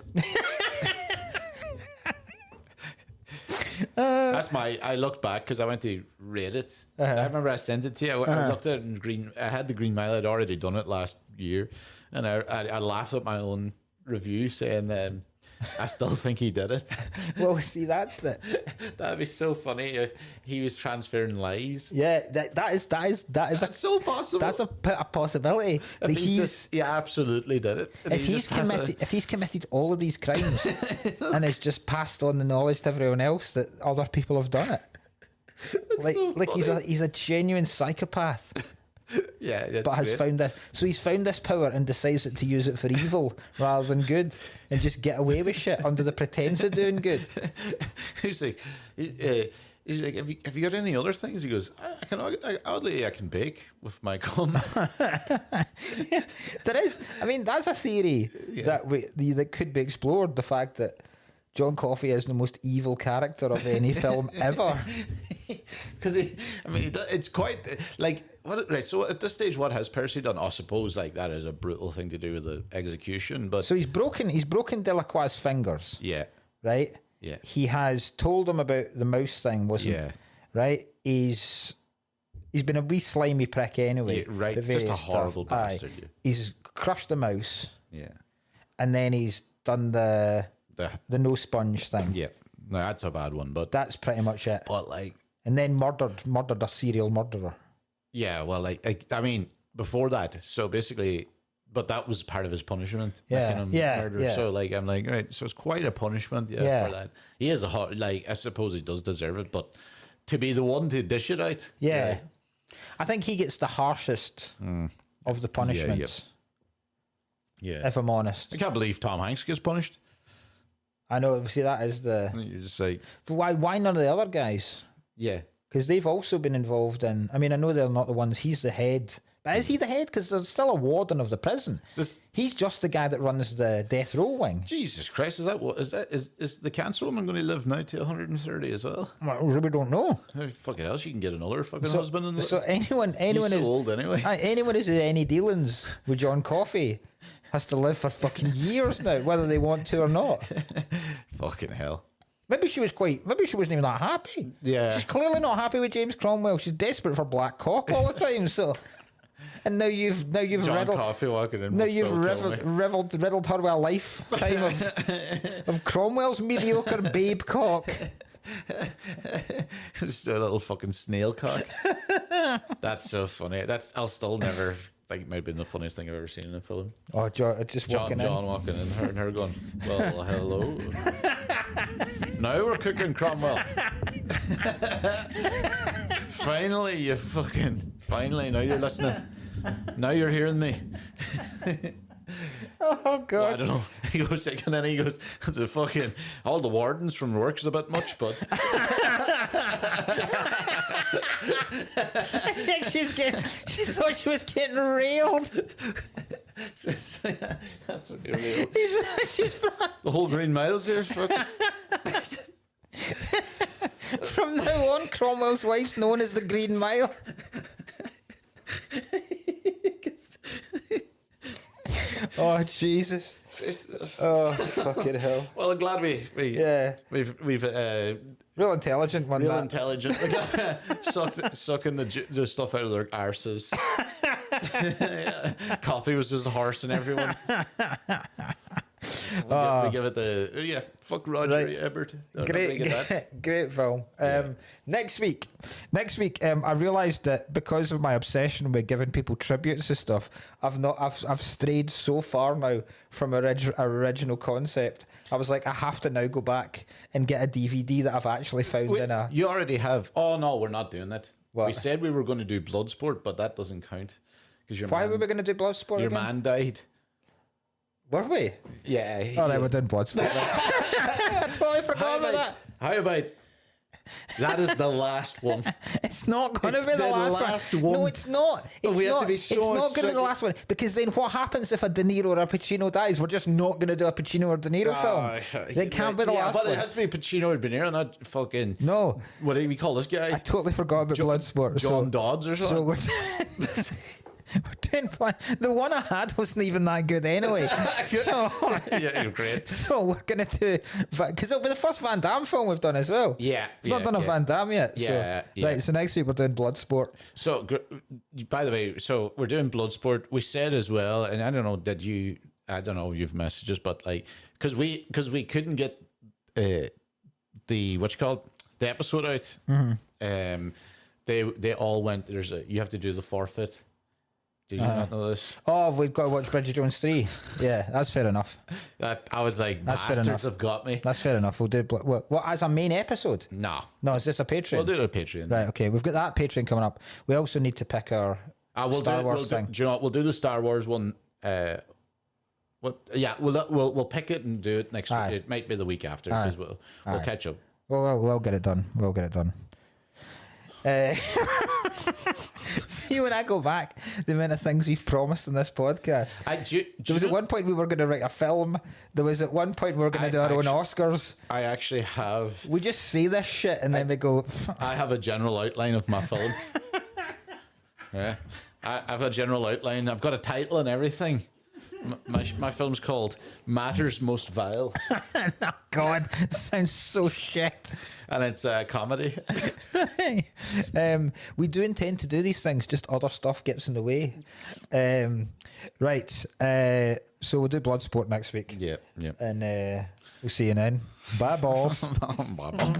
I looked back because I went to rate it. I remember I sent it to you. I looked at it in green. I had the Green Mile. I'd already done it last year, and I laughed at my own review saying I still think he did it. Well, see, that'd be so funny if he was transferring lies. Yeah, that is that's so possible. That's a possibility. If he absolutely did it. If he's committed all of these crimes and has just passed on the knowledge to everyone else that other people have done it, he's a genuine psychopath. Yeah, but has found this. So he's found this power and decides to use it for evil rather than good, and just get away with shit under the pretense of doing good. He's like, have you got any other things? He goes, I can bake with my cum. There is. I mean, that's a theory that could be explored. The fact that John Coffey is the most evil character of any film ever. Because it's quite like right. So at this stage, what has Percy done? I suppose like that is a brutal thing to do with the execution. But so he's broken Delacroix's fingers. Yeah. Right. Yeah. He has told him about the mouse thing, wasn't? Yeah. Right. He's been a wee slimy prick anyway. Yeah, right. Just a horrible bastard. Yeah. He's crushed the mouse. Yeah. And then he's done the no sponge thing. Yeah. No, that's a bad one, but that's pretty much it. But like. And then murdered a serial murderer. Yeah, well, I mean, before that, so basically, but that was part of his punishment. Yeah, murder. So like, I'm like, right, so it's quite a punishment, for that. He is I suppose he does deserve it, but to be the one to dish it out, I think he gets the harshest of the punishments. Yeah, if I'm honest, I can't believe Tom Hanks gets punished. I know. See, that is the. You're just like, but why none of the other guys? Yeah. because they've also been involved in. I mean, I know they're not the ones. He's the head. But is he the head? Because there's still a warden of the prison. He's just the guy that runs the death row wing. Jesus Christ, is that what? Is the cancer woman going to live now to 130 as well? Well, I really don't know. How fucking hell, she can get another fucking husband in the. So anyone He's is so old anyway. Anyone who's had any dealings with John Coffey has to live for fucking years now, whether they want to or not. Fucking hell. Maybe she wasn't even that happy. Yeah. She's clearly not happy with James Cromwell. She's desperate for black cock all the time. So, and now you've John riddled, Coffey walking in. now you've riddled her with a lifetime of Cromwell's mediocre babe cock. Just a little fucking snail cock. That's so funny. I'll still never think it might have been the funniest thing I've ever seen in a film. Oh, John walking in, her and her going, well, hello. Now we're cooking, Cromwell. Finally, now you're listening. Now you're hearing me. Oh God! Well, I don't know. He goes, and then he goes, "The fucking all the wardens from work's a bit much, but." She thought she was getting railed. That's real. She's The whole Green Mile's here. Fucking. From now on, Cromwell's wife's known as the Green Mile. Oh Jesus! Oh fucking hell! Well, I'm glad we've real intelligent one. Real intelligent. Sucking the stuff out of their arses. Coffee was just a horse and everyone. We give it the fuck Roger Ebert. Great film. Next week, I realised that because of my obsession with giving people tributes and stuff, I've strayed so far now from our original concept. I was like, I have to now go back and get a DVD that I've actually found in a. You already have. Oh no, we're not doing that. What? We said we were going to do Bloodsport, but that doesn't count because Why were we going to do Bloodsport? Your again? man died. Were we? Yeah. Oh, right, we're doing Bloodsport. I totally forgot about that. How about that is the last one? It's not going to be the last one. No, it's not. It's we have not. to be It's so not going to be the last one because then what happens if a De Niro or a Pacino dies? We're just not going to do a Pacino or De Niro film. It can't be the last one. But it has to be Pacino or De Niro, not fucking. No. What do we call this guy? I totally forgot about Bloodsport. John Dodds or something. So we're doing fine. The one I had wasn't even that good anyway. So yeah, you're great. So we're gonna do because it'll be the first Van Damme film we've done as well. Yeah, we've not done a Van Damme yet. Yeah, so, right. So next week we're doing Bloodsport. So, by the way, so we're doing Bloodsport. We said as well, and I don't know that you. I don't know if you've messages, but like because we couldn't get the the episode out. Mm-hmm. They all went. You have to do the forfeit. Did you not know this? Oh, we've got to watch Bridget Jones 3. Yeah, that's fair enough. I was like, that's bastards have got me. That's fair enough. We'll do what as a main episode? No, is this a Patreon? We'll do it on Patreon. Right. Okay, we've got that Patreon coming up. We also need to pick our Star Wars thing. Do you know what? We'll do the Star Wars one. We'll pick it and do it next week. It might be the week after because we'll catch up. We'll get it done. We'll get it done. See, when I go back, the amount of things we've promised in this podcast. There was at one point we were going to write a film. There was at one point we were going to do our own Oscars. I actually have. We just say this shit and then we go. I have a general outline of my film. Yeah, I have a general outline. I've got a title and everything. My film's called Matters Most Vile. Oh, God, sounds so shit. And it's a comedy. We do intend to do these things, just other stuff gets in the way. Right. So we'll do Bloodsport next week. Yeah. And we'll see you then. Bye, balls. Bye, balls.